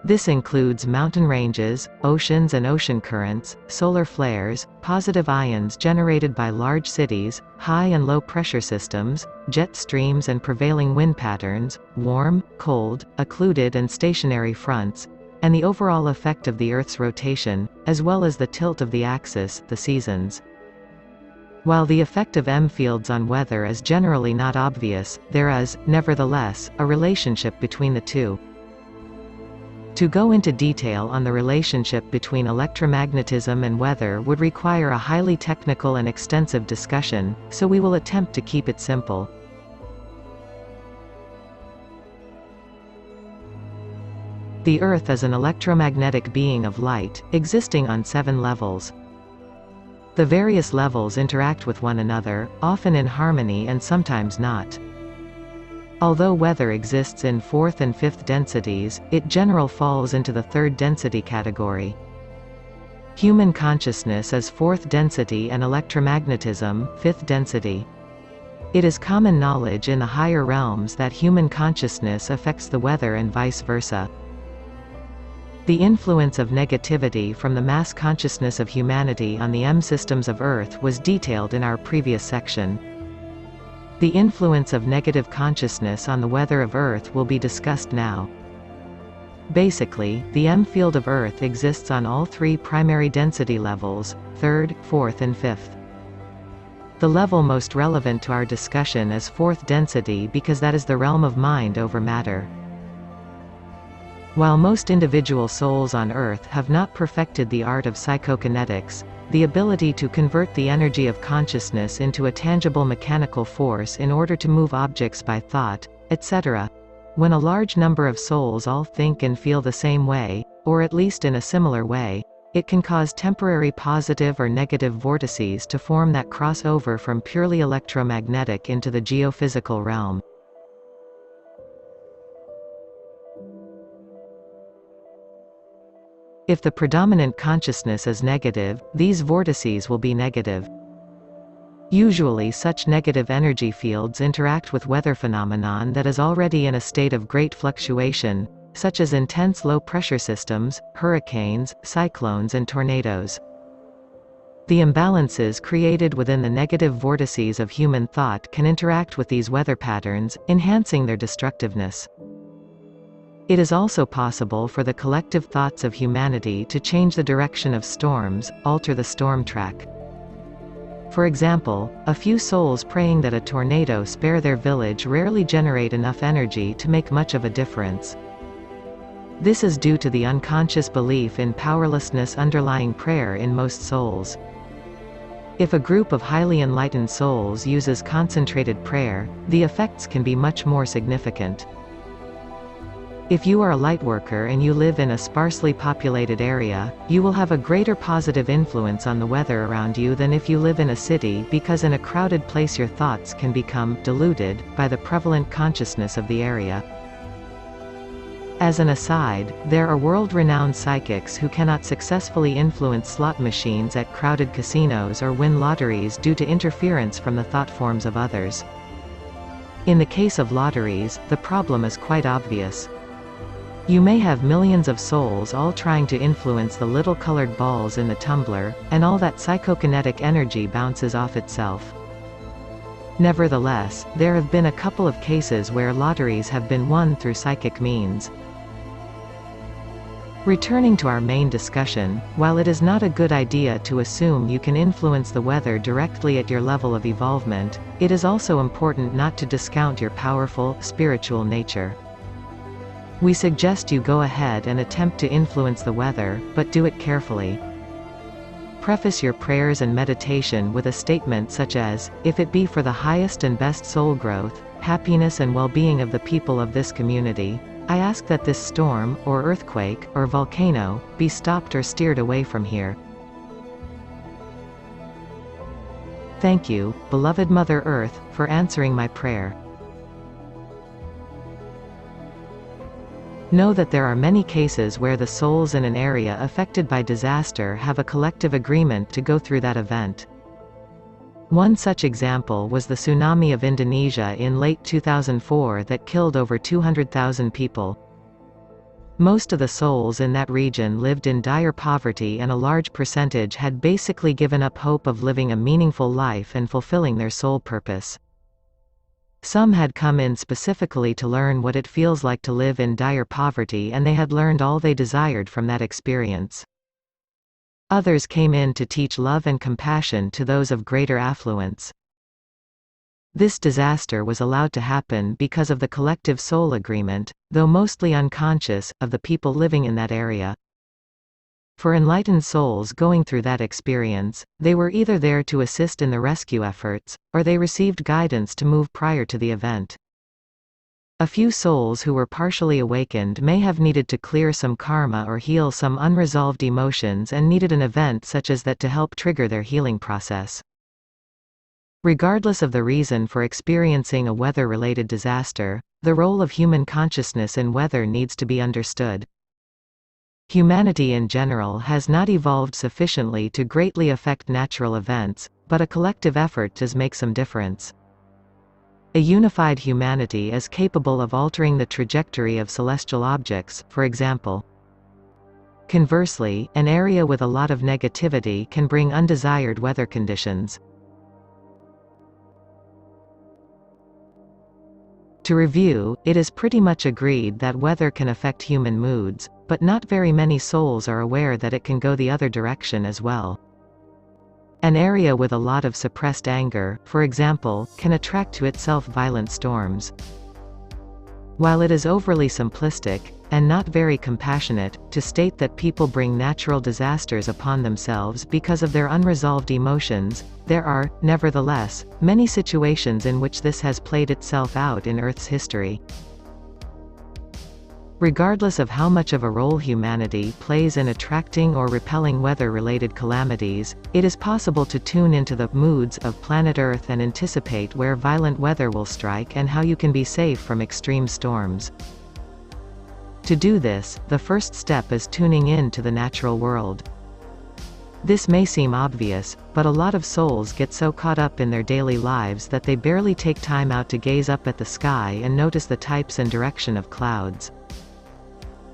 This includes mountain ranges, oceans and ocean currents, solar flares, positive ions generated by large cities, high and low pressure systems, jet streams and prevailing wind patterns, warm, cold, occluded and stationary fronts, and the overall effect of the Earth's rotation, as well as the tilt of the axis, the seasons. While the effect of EM fields on weather is generally not obvious, there is, nevertheless, a relationship between the two. To go into detail on the relationship between electromagnetism and weather would require a highly technical and extensive discussion, so we will attempt to keep it simple. The Earth is an electromagnetic being of light, existing on 7 levels. The various levels interact with one another, often in harmony and sometimes not. Although weather exists in 4th and 5th densities, it generally falls into the 3rd density category. Human consciousness is 4th density and electromagnetism, 5th density. It is common knowledge in the higher realms that human consciousness affects the weather and vice versa. The influence of negativity from the mass consciousness of humanity on the M-systems of Earth was detailed in our previous section. The influence of negative consciousness on the weather of Earth will be discussed now. Basically, the M-field of Earth exists on all 3 primary density levels, 3rd, 4th and 5th. The level most relevant to our discussion is 4th density because that is the realm of mind over matter. While most individual souls on Earth have not perfected the art of psychokinetics, the ability to convert the energy of consciousness into a tangible mechanical force in order to move objects by thought, etc. When a large number of souls all think and feel the same way, or at least in a similar way, it can cause temporary positive or negative vortices to form that cross over from purely electromagnetic into the geophysical realm. If the predominant consciousness is negative, these vortices will be negative. Usually such negative energy fields interact with weather phenomenon that is already in a state of great fluctuation, such as intense low-pressure systems, hurricanes, cyclones and tornadoes. The imbalances created within the negative vortices of human thought can interact with these weather patterns, enhancing their destructiveness. It is also possible for the collective thoughts of humanity to change the direction of storms, alter the storm track. For example, a few souls praying that a tornado spare their village rarely generate enough energy to make much of a difference. This is due to the unconscious belief in powerlessness underlying prayer in most souls. If a group of highly enlightened souls uses concentrated prayer, the effects can be much more significant. If you are a lightworker and you live in a sparsely populated area, you will have a greater positive influence on the weather around you than if you live in a city, because in a crowded place your thoughts can become diluted by the prevalent consciousness of the area. As an aside, there are world-renowned psychics who cannot successfully influence slot machines at crowded casinos or win lotteries due to interference from the thought forms of others. In the case of lotteries, the problem is quite obvious. You may have millions of souls all trying to influence the little colored balls in the tumbler, and all that psychokinetic energy bounces off itself. Nevertheless, there have been a couple of cases where lotteries have been won through psychic means. Returning to our main discussion, while it is not a good idea to assume you can influence the weather directly at your level of evolvement, it is also important not to discount your powerful, spiritual nature. We suggest you go ahead and attempt to influence the weather, but do it carefully. Preface your prayers and meditation with a statement such as, "If it be for the highest and best soul growth, happiness and well-being of the people of this community, I ask that this storm, or earthquake, or volcano, be stopped or steered away from here." Thank you, beloved Mother Earth, for answering my prayer. Know that there are many cases where the souls in an area affected by disaster have a collective agreement to go through that event. One such example was the tsunami of Indonesia in late 2004 that killed over 200,000 people. Most of the souls in that region lived in dire poverty, and a large percentage had basically given up hope of living a meaningful life and fulfilling their soul purpose. Some had come in specifically to learn what it feels like to live in dire poverty, and they had learned all they desired from that experience. Others came in to teach love and compassion to those of greater affluence. This disaster was allowed to happen because of the collective soul agreement, though mostly unconscious, of the people living in that area. For enlightened souls going through that experience, they were either there to assist in the rescue efforts, or they received guidance to move prior to the event. A few souls who were partially awakened may have needed to clear some karma or heal some unresolved emotions and needed an event such as that to help trigger their healing process. Regardless of the reason for experiencing a weather-related disaster, the role of human consciousness in weather needs to be understood. Humanity in general has not evolved sufficiently to greatly affect natural events, but a collective effort does make some difference. A unified humanity is capable of altering the trajectory of celestial objects, for example. Conversely, an area with a lot of negativity can bring undesired weather conditions. To review, it is pretty much agreed that weather can affect human moods, but not very many souls are aware that it can go the other direction as well. An area with a lot of suppressed anger, for example, can attract to itself violent storms. While it is overly simplistic, and not very compassionate, to state that people bring natural disasters upon themselves because of their unresolved emotions, there are, nevertheless, many situations in which this has played itself out in Earth's history. Regardless of how much of a role humanity plays in attracting or repelling weather-related calamities, it is possible to tune into the moods of planet Earth and anticipate where violent weather will strike and how you can be safe from extreme storms. To do this, the first step is tuning in to the natural world. This may seem obvious, but a lot of souls get so caught up in their daily lives that they barely take time out to gaze up at the sky and notice the types and direction of clouds.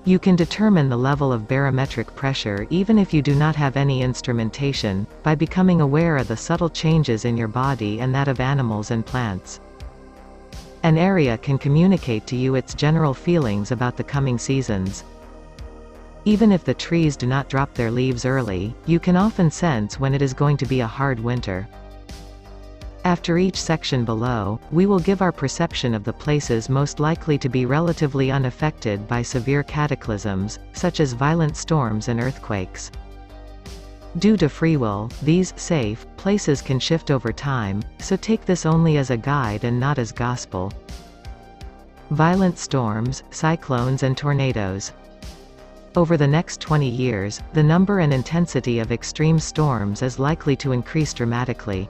You can determine the level of barometric pressure even if you do not have any instrumentation, by becoming aware of the subtle changes in your body and that of animals and plants. An area can communicate to you its general feelings about the coming seasons. Even if the trees do not drop their leaves early, you can often sense when it is going to be a hard winter. After each section below, we will give our perception of the places most likely to be relatively unaffected by severe cataclysms, such as violent storms and earthquakes. Due to free will, these safe places can shift over time, so take this only as a guide and not as gospel. Violent storms, cyclones and tornadoes. Over the next 20 years, the number and intensity of extreme storms is likely to increase dramatically.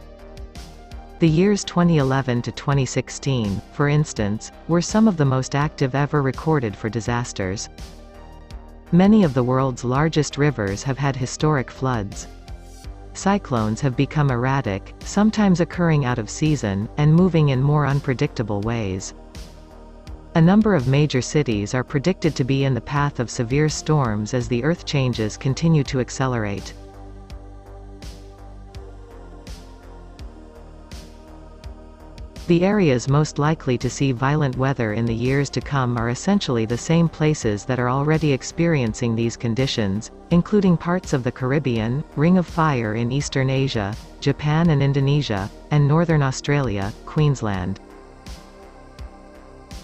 The years 2011 to 2016, for instance, were some of the most active ever recorded for disasters. Many of the world's largest rivers have had historic floods. Cyclones have become erratic, sometimes occurring out of season, and moving in more unpredictable ways. A number of major cities are predicted to be in the path of severe storms as the Earth changes continue to accelerate. The areas most likely to see violent weather in the years to come are essentially the same places that are already experiencing these conditions, including parts of the Caribbean, Ring of Fire in Eastern Asia, Japan and Indonesia, and Northern Australia, Queensland.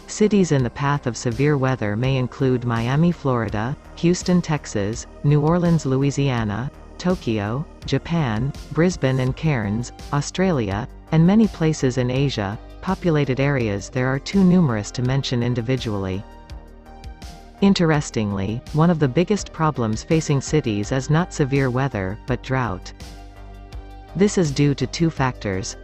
Cities in the path of severe weather may include Miami, Florida, Houston, Texas, New Orleans, Louisiana, Tokyo, Japan, Brisbane and Cairns, Australia, and many places in Asia. Populated areas there are too numerous to mention individually. Interestingly, one of the biggest problems facing cities is not severe weather, but drought. This is due to two factors.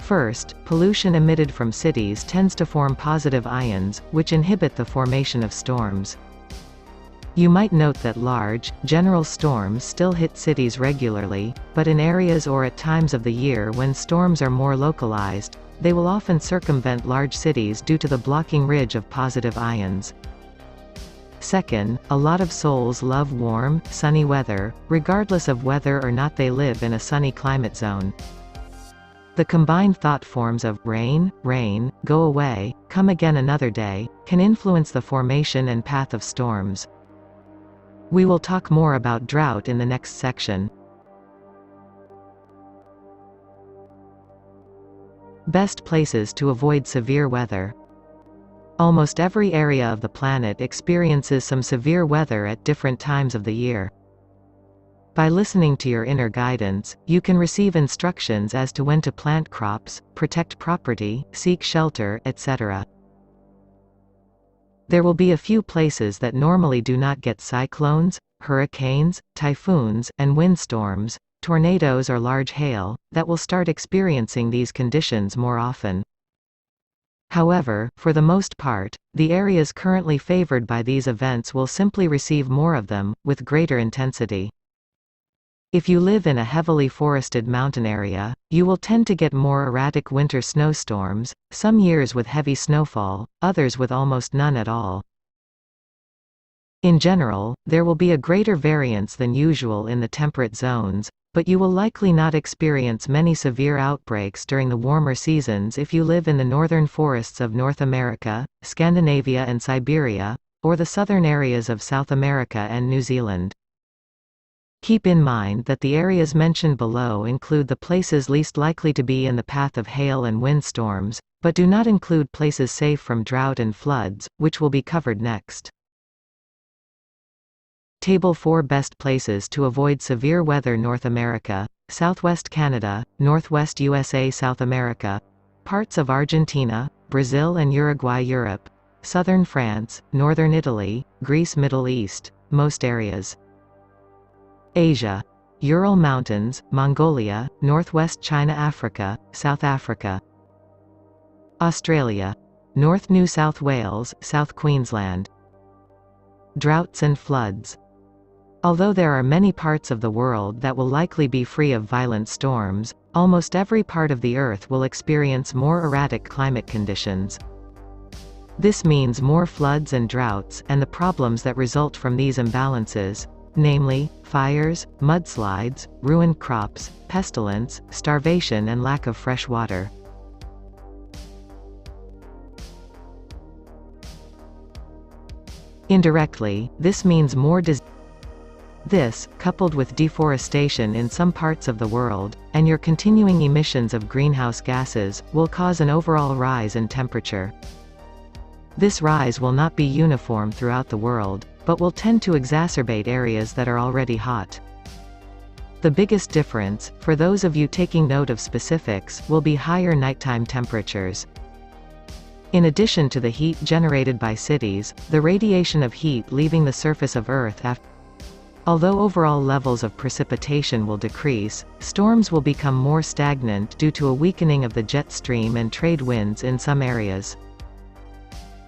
First, pollution emitted from cities tends to form positive ions, which inhibit the formation of storms. You might note that large, general storms still hit cities regularly, but in areas or at times of the year when storms are more localized, they will often circumvent large cities due to the blocking ridge of positive ions. Second, a lot of souls love warm, sunny weather, regardless of whether or not they live in a sunny climate zone. The combined thought forms of rain, rain, go away, come again another day, can influence the formation and path of storms. We will talk more about drought in the next section. Best places to avoid severe weather. Almost every area of the planet experiences some severe weather at different times of the year. By listening to your inner guidance, you can receive instructions as to when to plant crops, protect property, seek shelter, etc. There will be a few places that normally do not get cyclones, hurricanes, typhoons, and windstorms, tornadoes or large hail, that will start experiencing these conditions more often. However, for the most part, the areas currently favored by these events will simply receive more of them, with greater intensity. If you live in a heavily forested mountain area, you will tend to get more erratic winter snowstorms, some years with heavy snowfall, others with almost none at all. In general, there will be a greater variance than usual in the temperate zones, but you will likely not experience many severe outbreaks during the warmer seasons if you live in the northern forests of North America, Scandinavia and Siberia, or the southern areas of South America and New Zealand. Keep in mind that the areas mentioned below include the places least likely to be in the path of hail and windstorms, but do not include places safe from drought and floods, which will be covered next. Table 4 Best places to avoid severe weather: North America, Southwest Canada, Northwest USA, South America, parts of Argentina, Brazil and Uruguay, Europe, Southern France, Northern Italy, Greece, Middle East, most areas. Asia: Ural Mountains, Mongolia, Northwest China, Africa, South Africa. Australia: North New South Wales, South Queensland. Droughts and floods. Although there are many parts of the world that will likely be free of violent storms, almost every part of the Earth will experience more erratic climate conditions. This means more floods and droughts, and the problems that result from these imbalances, namely, fires, mudslides, ruined crops, pestilence, starvation and lack of fresh water. Indirectly, this means more disease. This, coupled with deforestation in some parts of the world, and your continuing emissions of greenhouse gases, will cause an overall rise in temperature. This rise will not be uniform throughout the world, but will tend to exacerbate areas that are already hot. The biggest difference, for those of you taking note of specifics, will be higher nighttime temperatures. In addition to the heat generated by cities, the radiation of heat leaving the surface of Earth after. Although overall levels of precipitation will decrease, storms will become more stagnant due to a weakening of the jet stream and trade winds in some areas.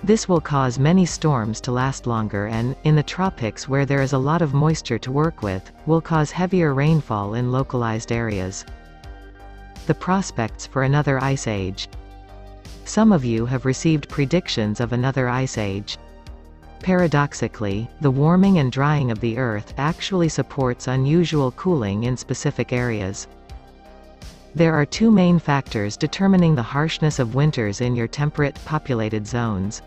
This will cause many storms to last longer and, in the tropics where there is a lot of moisture to work with, will cause heavier rainfall in localized areas. The prospects for another ice age. Some of you have received predictions of another ice age. Paradoxically, the warming and drying of the Earth actually supports unusual cooling in specific areas. There are two main factors determining the harshness of winters in your temperate, populated zones.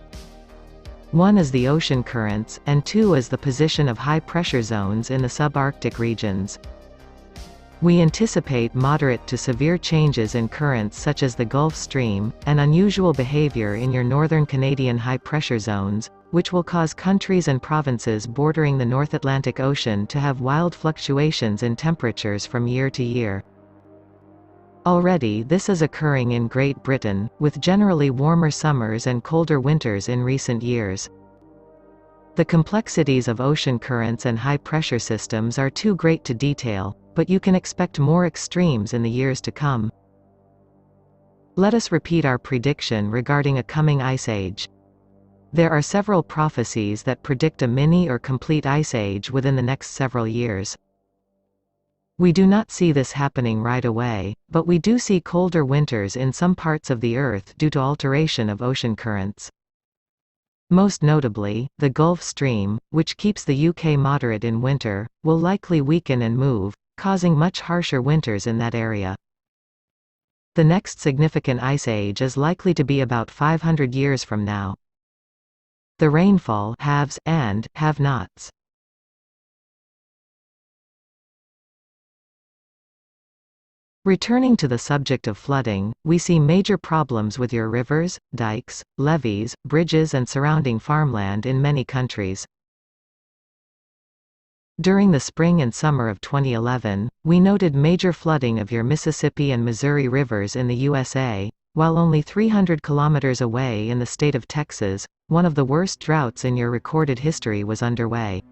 One is the ocean currents, and two is the position of high-pressure zones in the subarctic regions. We anticipate moderate to severe changes in currents such as the Gulf Stream, and unusual behavior in your northern Canadian high-pressure zones, which will cause countries and provinces bordering the North Atlantic Ocean to have wild fluctuations in temperatures from year to year. Already this is occurring in Great Britain, with generally warmer summers and colder winters in recent years. The complexities of ocean currents and high-pressure systems are too great to detail, but you can expect more extremes in the years to come. Let us repeat our prediction regarding a coming ice age. There are several prophecies that predict a mini or complete ice age within the next several years. We do not see this happening right away, but we do see colder winters in some parts of the Earth due to alteration of ocean currents. Most notably, the Gulf Stream, which keeps the UK moderate in winter, will likely weaken and move, causing much harsher winters in that area. The next significant ice age is likely to be about 500 years from now. The rainfall haves and have-nots. Returning to the subject of flooding, we see major problems with your rivers, dikes, levees, bridges and surrounding farmland in many countries. During the spring and summer of 2011, we noted major flooding of your Mississippi and Missouri rivers in the USA, while only 300 kilometers away in the state of Texas, one of the worst droughts in your recorded history was underway.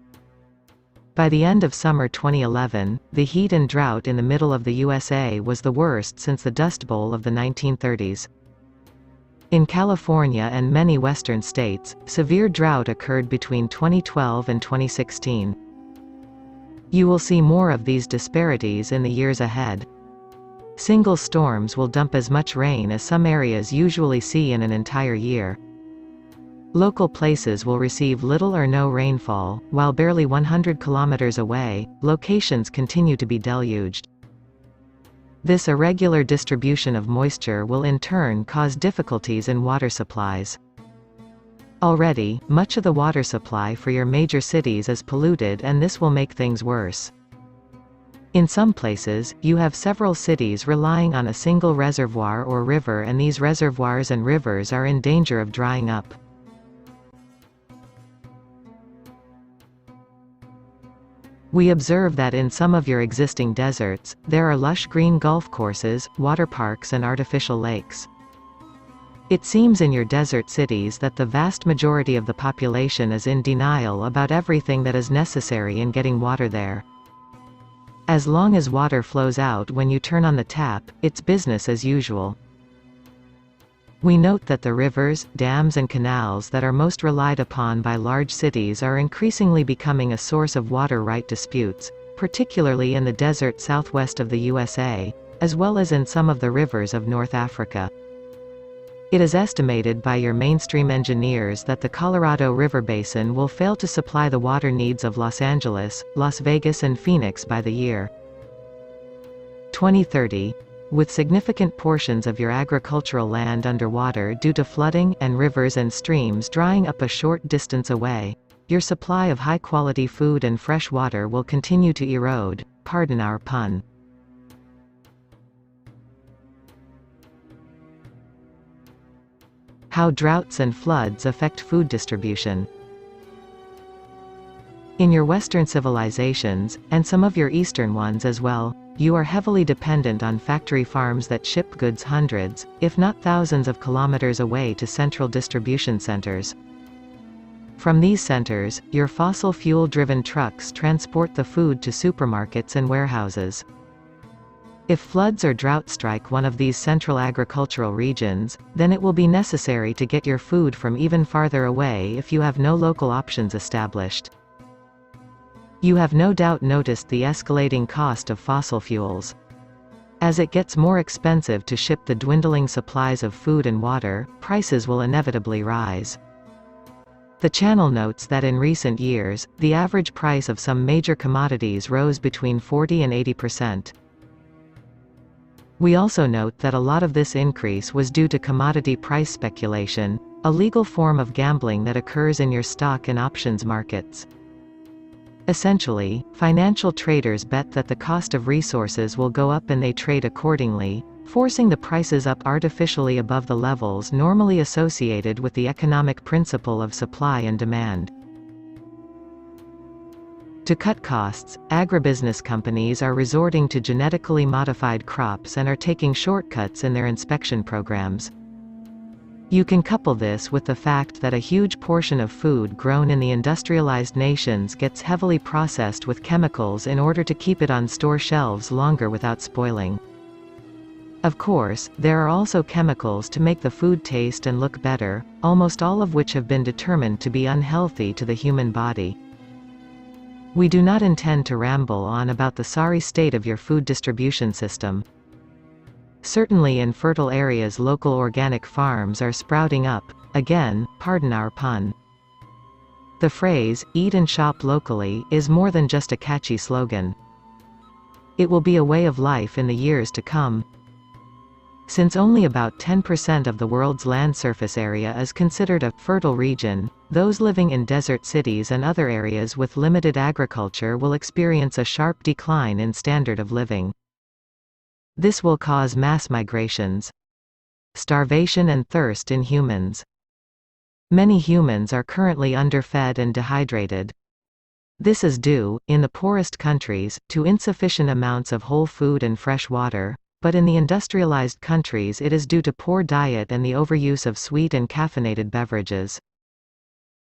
By the end of summer 2011, the heat and drought in the middle of the USA was the worst since the Dust Bowl of the 1930s. In California and many western states, severe drought occurred between 2012 and 2016. You will see more of these disparities in the years ahead. Single storms will dump as much rain as some areas usually see in an entire year. Local places will receive little or no rainfall, while barely 100 kilometers away, locations continue to be deluged. This irregular distribution of moisture will in turn cause difficulties in water supplies. Already, much of the water supply for your major cities is polluted, and this will make things worse. In some places, you have several cities relying on a single reservoir or river, and these reservoirs and rivers are in danger of drying up. We observe that in some of your existing deserts, there are lush green golf courses, water parks and artificial lakes. It seems in your desert cities that the vast majority of the population is in denial about everything that is necessary in getting water there. As long as water flows out when you turn on the tap, it's business as usual. We note that the rivers, dams and canals that are most relied upon by large cities are increasingly becoming a source of water right disputes, particularly in the desert southwest of the USA, as well as in some of the rivers of North Africa. It is estimated by your mainstream engineers that the Colorado River Basin will fail to supply the water needs of Los Angeles, Las Vegas and Phoenix by the year 2030. With significant portions of your agricultural land underwater due to flooding, and rivers and streams drying up a short distance away, your supply of high-quality food and fresh water will continue to erode, pardon our pun. How droughts and floods affect food distribution. In your Western civilizations, and some of your Eastern ones as well, you are heavily dependent on factory farms that ship goods hundreds, if not thousands of kilometers away to central distribution centers. From these centers, your fossil fuel-driven trucks transport the food to supermarkets and warehouses. If floods or drought strike one of these central agricultural regions, then it will be necessary to get your food from even farther away if you have no local options established. You have no doubt noticed the escalating cost of fossil fuels. As it gets more expensive to ship the dwindling supplies of food and water, prices will inevitably rise. The channel notes that in recent years, the average price of some major commodities rose between 40% and 80%. We also note that a lot of this increase was due to commodity price speculation, a legal form of gambling that occurs in your stock and options markets. Essentially, financial traders bet that the cost of resources will go up and they trade accordingly, forcing the prices up artificially above the levels normally associated with the economic principle of supply and demand. To cut costs, agribusiness companies are resorting to genetically modified crops and are taking shortcuts in their inspection programs. You can couple this with the fact that a huge portion of food grown in the industrialized nations gets heavily processed with chemicals in order to keep it on store shelves longer without spoiling. Of course, there are also chemicals to make the food taste and look better, almost all of which have been determined to be unhealthy to the human body. We do not intend to ramble on about the sorry state of your food distribution system. Certainly in fertile areas local organic farms are sprouting up, again, pardon our pun. The phrase, "eat and shop locally," is more than just a catchy slogan. It will be a way of life in the years to come. Since only about 10% of the world's land surface area is considered a fertile region, those living in desert cities and other areas with limited agriculture will experience a sharp decline in standard of living. This will cause mass migrations, starvation and thirst in humans. Many humans are currently underfed and dehydrated. This is due, in the poorest countries, to insufficient amounts of whole food and fresh water, but in the industrialized countries it is due to poor diet and the overuse of sweet and caffeinated beverages.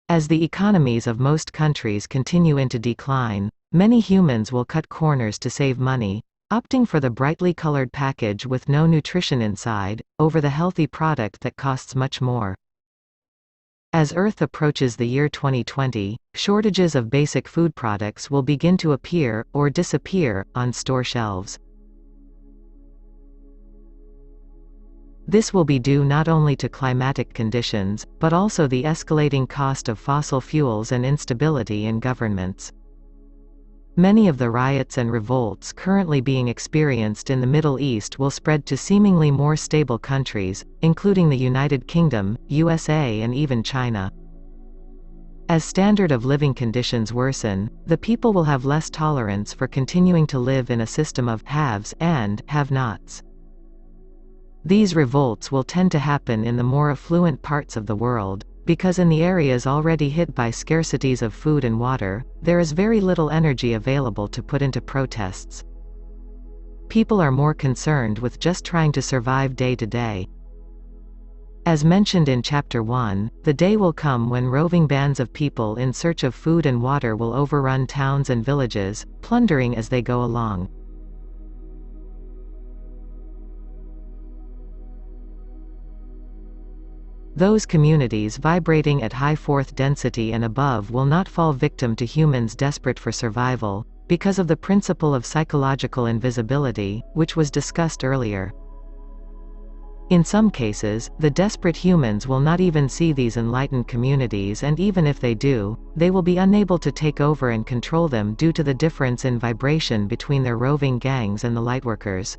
As the economies of most countries continue into decline, Many humans will cut corners to save money, opting for the brightly colored package with no nutrition inside, over the healthy product that costs much more. As Earth approaches the year 2020, shortages of basic food products will begin to appear, or disappear, on store shelves. This will be due not only to climatic conditions, but also the escalating cost of fossil fuels and instability in governments. Many of the riots and revolts currently being experienced in the Middle East will spread to seemingly more stable countries, including the United Kingdom, USA and even China. As standard of living conditions worsen, the people will have less tolerance for continuing to live in a system of haves and have-nots. These revolts will tend to happen in the more affluent parts of the world, because in the areas already hit by scarcities of food and water, there is very little energy available to put into protests. People are more concerned with just trying to survive day to day. As mentioned in Chapter 1, the day will come when roving bands of people in search of food and water will overrun towns and villages, plundering as they go along. Those communities vibrating at high fourth density and above will not fall victim to humans desperate for survival, because of the principle of psychological invisibility, which was discussed earlier. In some cases, the desperate humans will not even see these enlightened communities, and even if they do, they will be unable to take over and control them due to the difference in vibration between their roving gangs and the lightworkers.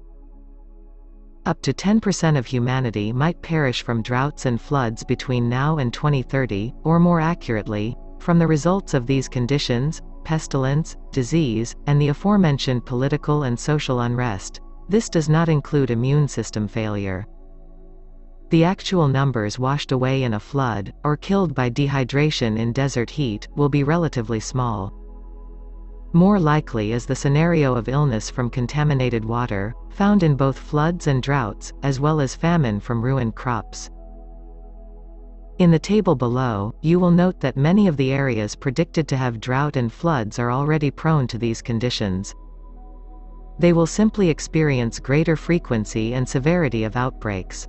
Up to 10% of humanity might perish from droughts and floods between now and 2030, or more accurately, from the results of these conditions, pestilence, disease, and the aforementioned political and social unrest. This does not include immune system failure. The actual numbers washed away in a flood, or killed by dehydration in desert heat, will be relatively small. More likely is the scenario of illness from contaminated water, found in both floods and droughts, as well as famine from ruined crops. In the table below, you will note that many of the areas predicted to have drought and floods are already prone to these conditions. They will simply experience greater frequency and severity of outbreaks.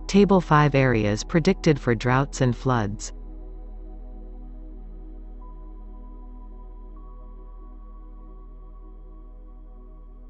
Table 5 areas predicted for droughts and floods.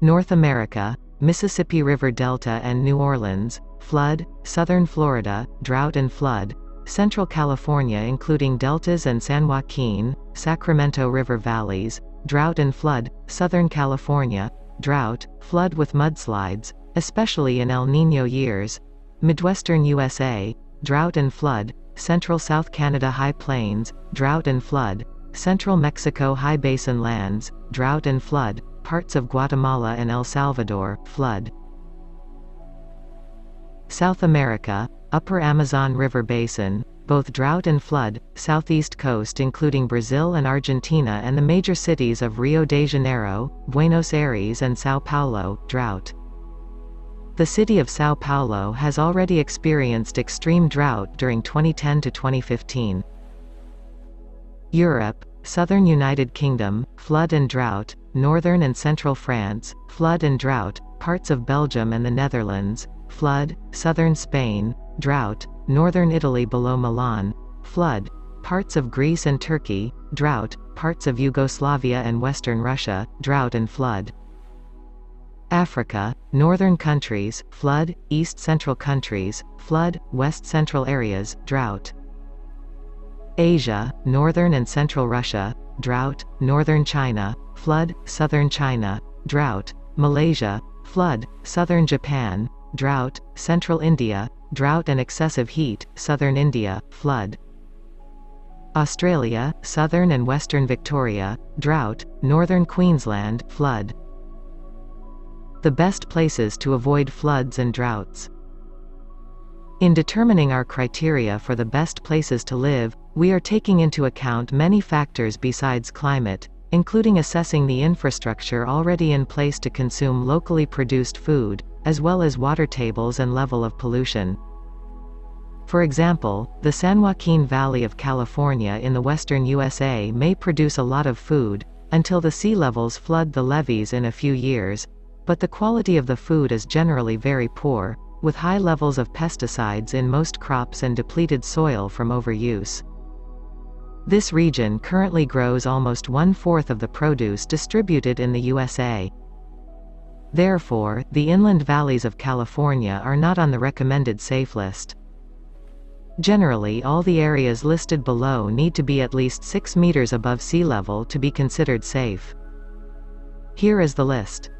North America, Mississippi River Delta and New Orleans, flood, southern Florida, drought and flood, Central California including deltas and San Joaquin, Sacramento River valleys, drought and flood, Southern California, drought, flood with mudslides, especially in El Niño years, Midwestern USA, drought and flood, Central South Canada High Plains, drought and flood, Central Mexico High Basin lands, drought and flood, parts of Guatemala and El Salvador, flood. South America, Upper Amazon River Basin, both drought and flood, southeast coast including Brazil and Argentina and the major cities of Rio de Janeiro, Buenos Aires and São Paulo, drought. The city of São Paulo has already experienced extreme drought during 2010 to 2015. Europe, Southern United Kingdom, flood and drought, northern and central France, flood and drought, parts of Belgium and the Netherlands, flood, southern Spain, drought, northern Italy below Milan, flood, parts of Greece and Turkey, drought, parts of Yugoslavia and western Russia, drought and flood. Africa, northern countries, flood, east central countries, flood, west central areas, drought. Asia, northern and central Russia, drought, northern China, flood, southern China, drought, Malaysia, flood, southern Japan, drought, central India, drought and excessive heat, southern India, flood. Australia, southern and western Victoria, drought, northern Queensland, flood. The best places to avoid floods and droughts. In determining our criteria for the best places to live, we are taking into account many factors besides climate, including assessing the infrastructure already in place to consume locally produced food, as well as water tables and level of pollution. For example, the San Joaquin Valley of California in the western USA may produce a lot of food, until the sea levels flood the levees in a few years, but the quality of the food is generally very poor, with high levels of pesticides in most crops and depleted soil from overuse. This region currently grows almost 1/4 of the produce distributed in the USA. Therefore, the inland valleys of California are not on the recommended safe list. Generally, all the areas listed below need to be at least 6 meters above sea level to be considered safe. Here is the list.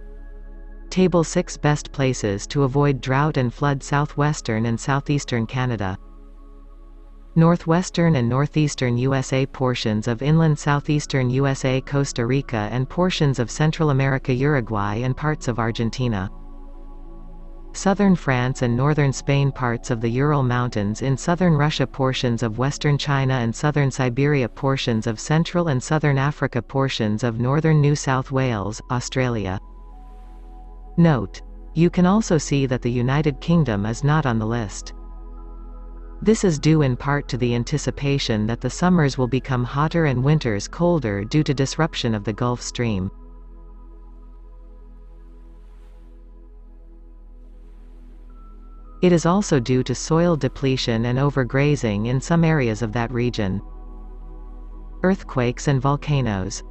Table 6 Best places to avoid drought and flood: southwestern and southeastern Canada. Northwestern and northeastern USA, portions of inland southeastern USA, Costa Rica, and portions of Central America, Uruguay, and parts of Argentina. Southern France and northern Spain, parts of the Ural Mountains in southern Russia, portions of western China and southern Siberia, portions of central and southern Africa, portions of northern New South Wales, Australia. Note: you can also see that the United Kingdom is not on the list. This is due in part to the anticipation that the summers will become hotter and winters colder due to disruption of the Gulf Stream. It is also due to soil depletion and overgrazing in some areas of that region. Earthquakes and volcanoes.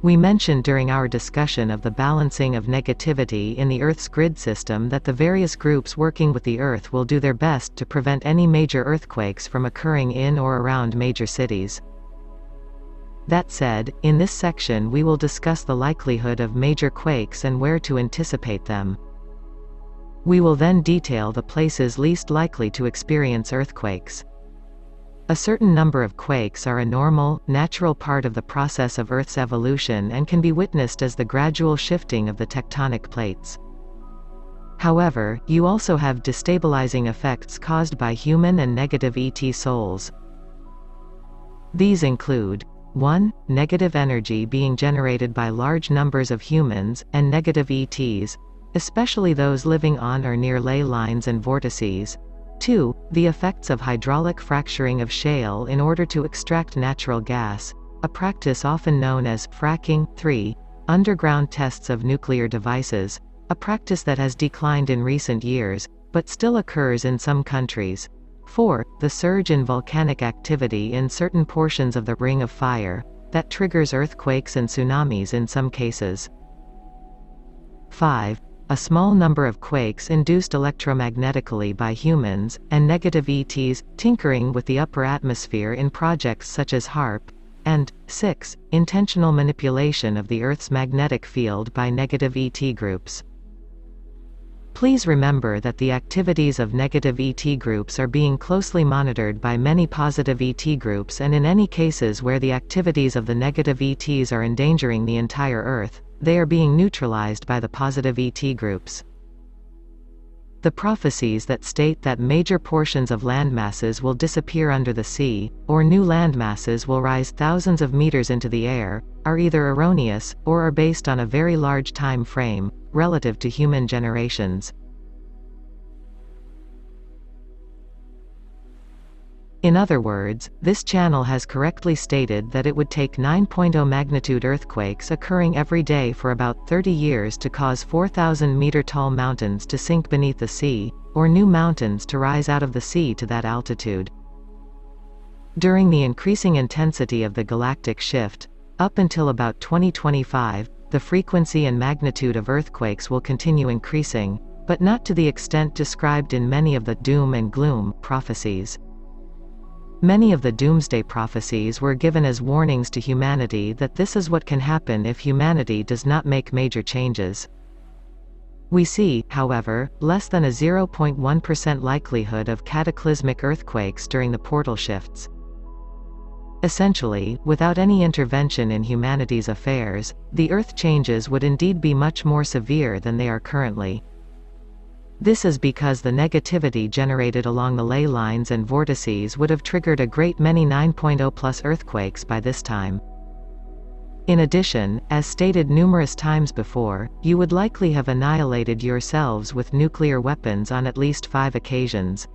We mentioned during our discussion of the balancing of negativity in the Earth's grid system that the various groups working with the Earth will do their best to prevent any major earthquakes from occurring in or around major cities. That said, in this section we will discuss the likelihood of major quakes and where to anticipate them. We will then detail the places least likely to experience earthquakes. A certain number of quakes are a normal, natural part of the process of Earth's evolution and can be witnessed as the gradual shifting of the tectonic plates. However, you also have destabilizing effects caused by human and negative ET souls. These include 1. Negative energy being generated by large numbers of humans, and negative ETs, especially those living on or near ley lines and vortices. 2. The effects of hydraulic fracturing of shale in order to extract natural gas, a practice often known as fracking. 3. Underground tests of nuclear devices, a practice that has declined in recent years, but still occurs in some countries. 4. The surge in volcanic activity in certain portions of the Ring of Fire, that triggers earthquakes and tsunamis in some cases. 5. A small number of quakes induced electromagnetically by humans, and negative ETs, tinkering with the upper atmosphere in projects such as HAARP. And 6. Intentional manipulation of the Earth's magnetic field by negative ET groups. Please remember that the activities of negative ET groups are being closely monitored by many positive ET groups, and in any cases where the activities of the negative ETs are endangering the entire Earth, they are being neutralized by the positive ET groups. The prophecies that state that major portions of landmasses will disappear under the sea, or new landmasses will rise thousands of meters into the air, are either erroneous, or are based on a very large time frame, relative to human generations. In other words, this channel has correctly stated that it would take 9.0 magnitude earthquakes occurring every day for about 30 years to cause 4,000-meter-tall mountains to sink beneath the sea, or new mountains to rise out of the sea to that altitude. During the increasing intensity of the galactic shift, up until about 2025, the frequency and magnitude of earthquakes will continue increasing, but not to the extent described in many of the doom and gloom prophecies. Many of the doomsday prophecies were given as warnings to humanity that this is what can happen if humanity does not make major changes. We see, however, less than a 0.1% likelihood of cataclysmic earthquakes during the portal shifts. Essentially, without any intervention in humanity's affairs, the Earth changes would indeed be much more severe than they are currently. This is because the negativity generated along the ley lines and vortices would have triggered a great many 9.0 plus earthquakes by this time. In addition, as stated numerous times before, you would likely have annihilated yourselves with nuclear weapons on at least 5 occasions.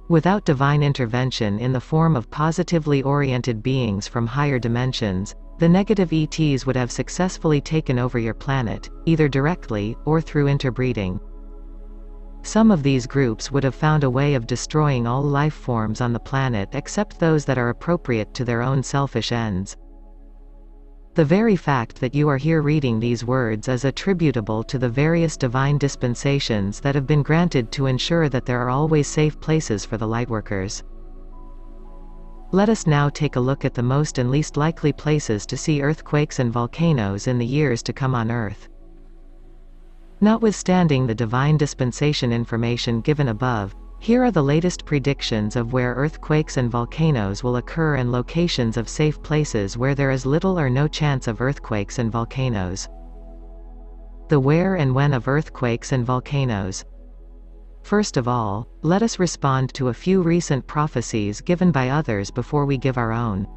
Without divine intervention in the form of positively oriented beings from higher dimensions, the negative ETs would have successfully taken over your planet, either directly, or through interbreeding. Some of these groups would have found a way of destroying all life forms on the planet except those that are appropriate to their own selfish ends. The very fact that you are here reading these words is attributable to the various divine dispensations that have been granted to ensure that there are always safe places for the lightworkers. Let us now take a look at the most and least likely places to see earthquakes and volcanoes in the years to come on Earth. Notwithstanding the divine dispensation information given above, here are the latest predictions of where earthquakes and volcanoes will occur and locations of safe places where there is little or no chance of earthquakes and volcanoes. The where and when of earthquakes and volcanoes. First of all, let us respond to a few recent prophecies given by others before we give our own.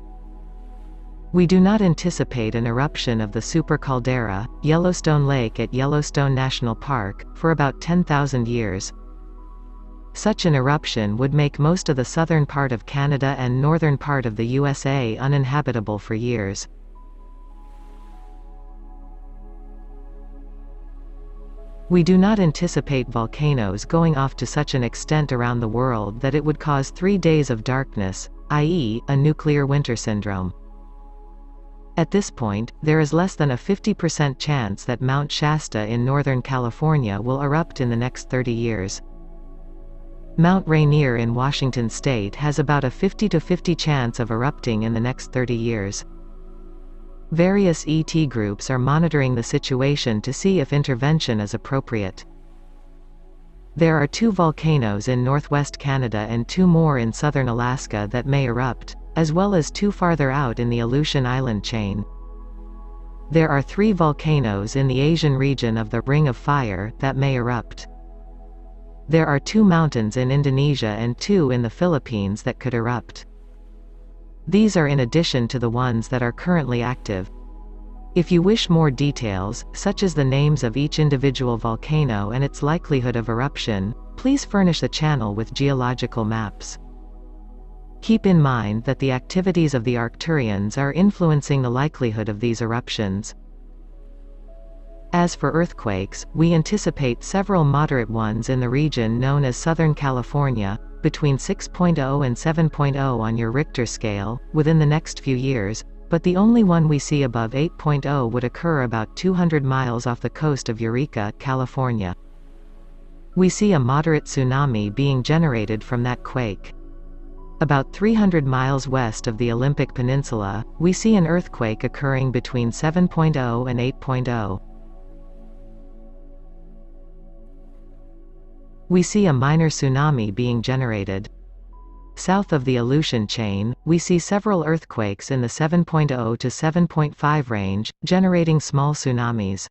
We do not anticipate an eruption of the supercaldera, Yellowstone Lake at Yellowstone National Park, for about 10,000 years. Such an eruption would make most of the southern part of Canada and northern part of the USA uninhabitable for years. We do not anticipate volcanoes going off to such an extent around the world that it would cause 3 days of darkness, i.e., a nuclear winter syndrome. At this point, there is less than a 50% chance that Mount Shasta in Northern California will erupt in the next 30 years. Mount Rainier in Washington state has about a 50-50 chance of erupting in the next 30 years. Various ET groups are monitoring the situation to see if intervention is appropriate. There are 2 volcanoes in northwest Canada and 2 more in southern Alaska that may erupt, as well as 2 farther out in the Aleutian Island chain. There are 3 volcanoes in the Asian region of the Ring of Fire that may erupt. There are 2 mountains in Indonesia and 2 in the Philippines that could erupt. These are in addition to the ones that are currently active. If you wish more details, such as the names of each individual volcano and its likelihood of eruption, please furnish the channel with geological maps. Keep in mind that the activities of the Arcturians are influencing the likelihood of these eruptions. As for earthquakes, we anticipate several moderate ones in the region known as Southern California, between 6.0 and 7.0 on your Richter scale, within the next few years, but the only one we see above 8.0 would occur about 200 miles off the coast of Eureka, California. We see a moderate tsunami being generated from that quake. About 300 miles west of the Olympic Peninsula, we see an earthquake occurring between 7.0 and 8.0. We see a minor tsunami being generated. South of the Aleutian chain, we see several earthquakes in the 7.0 to 7.5 range, generating small tsunamis.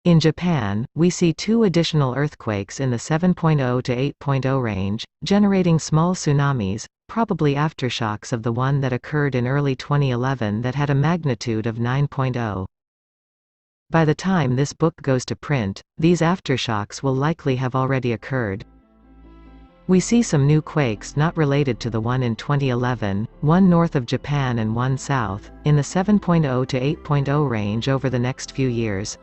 In Japan, we see 2 additional earthquakes in the 7.0 to 8.0 range, generating small tsunamis, probably aftershocks of the one that occurred in early 2011 that had a magnitude of 9.0. By the time this book goes to print, these aftershocks will likely have already occurred. We see some new quakes not related to the one in 2011, one north of Japan and one south, in the 7.0 to 8.0 range over the next few years.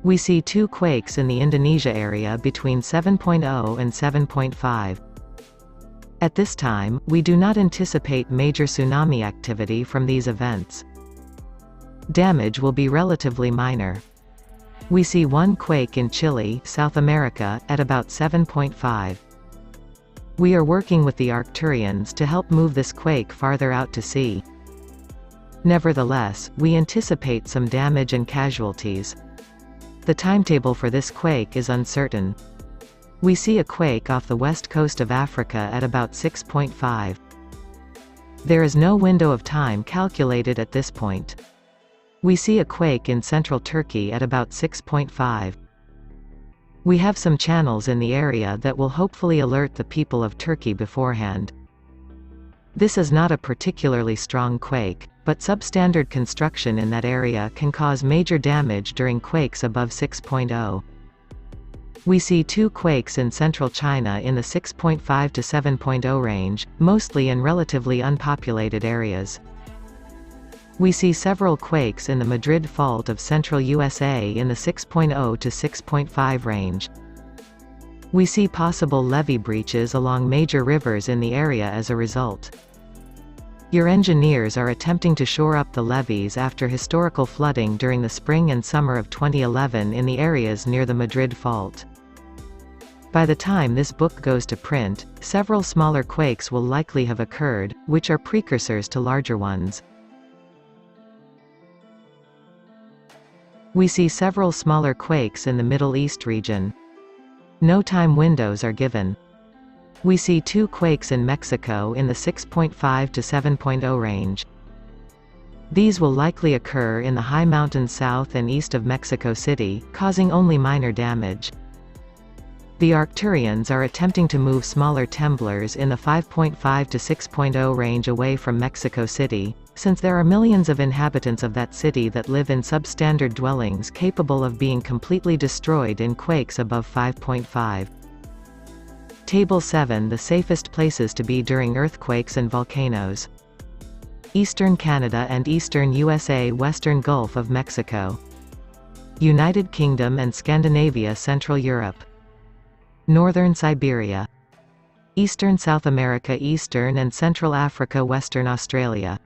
We see 2 quakes in the Indonesia area between 7.0 and 7.5. At this time, we do not anticipate major tsunami activity from these events. Damage will be relatively minor. We see 1 quake in Chile, South America, at about 7.5. We are working with the Arcturians to help move this quake farther out to sea. Nevertheless, we anticipate some damage and casualties. The timetable for this quake is uncertain. We see a quake off the west coast of Africa at about 6.5. There is no window of time calculated at this point. We see a quake in central Turkey at about 6.5. We have some channels in the area that will hopefully alert the people of Turkey beforehand. This is not a particularly strong quake, but substandard construction in that area can cause major damage during quakes above 6.0. We see 2 quakes in central China in the 6.5 to 7.0 range, mostly in relatively unpopulated areas. We see several quakes in the Madrid Fault of central USA in the 6.0 to 6.5 range. We see possible levee breaches along major rivers in the area as a result. Your engineers are attempting to shore up the levees after historical flooding during the spring and summer of 2011 in the areas near the Madrid Fault. By the time this book goes to print, several smaller quakes will likely have occurred, which are precursors to larger ones. We see several smaller quakes in the Middle East region. No time windows are given. We see 2 quakes in Mexico in the 6.5 to 7.0 range. These will likely occur in the high mountains south and east of Mexico City, causing only minor damage. The Arcturians are attempting to move smaller temblors in the 5.5 to 6.0 range away from Mexico City, since there are millions of inhabitants of that city that live in substandard dwellings capable of being completely destroyed in quakes above 5.5. Table 7 The safest places to be during earthquakes and volcanoes. Eastern Canada and Eastern USA, Western Gulf of Mexico. United Kingdom and Scandinavia, Central Europe. Northern Siberia. Eastern South America, Eastern and Central Africa, Western Australia.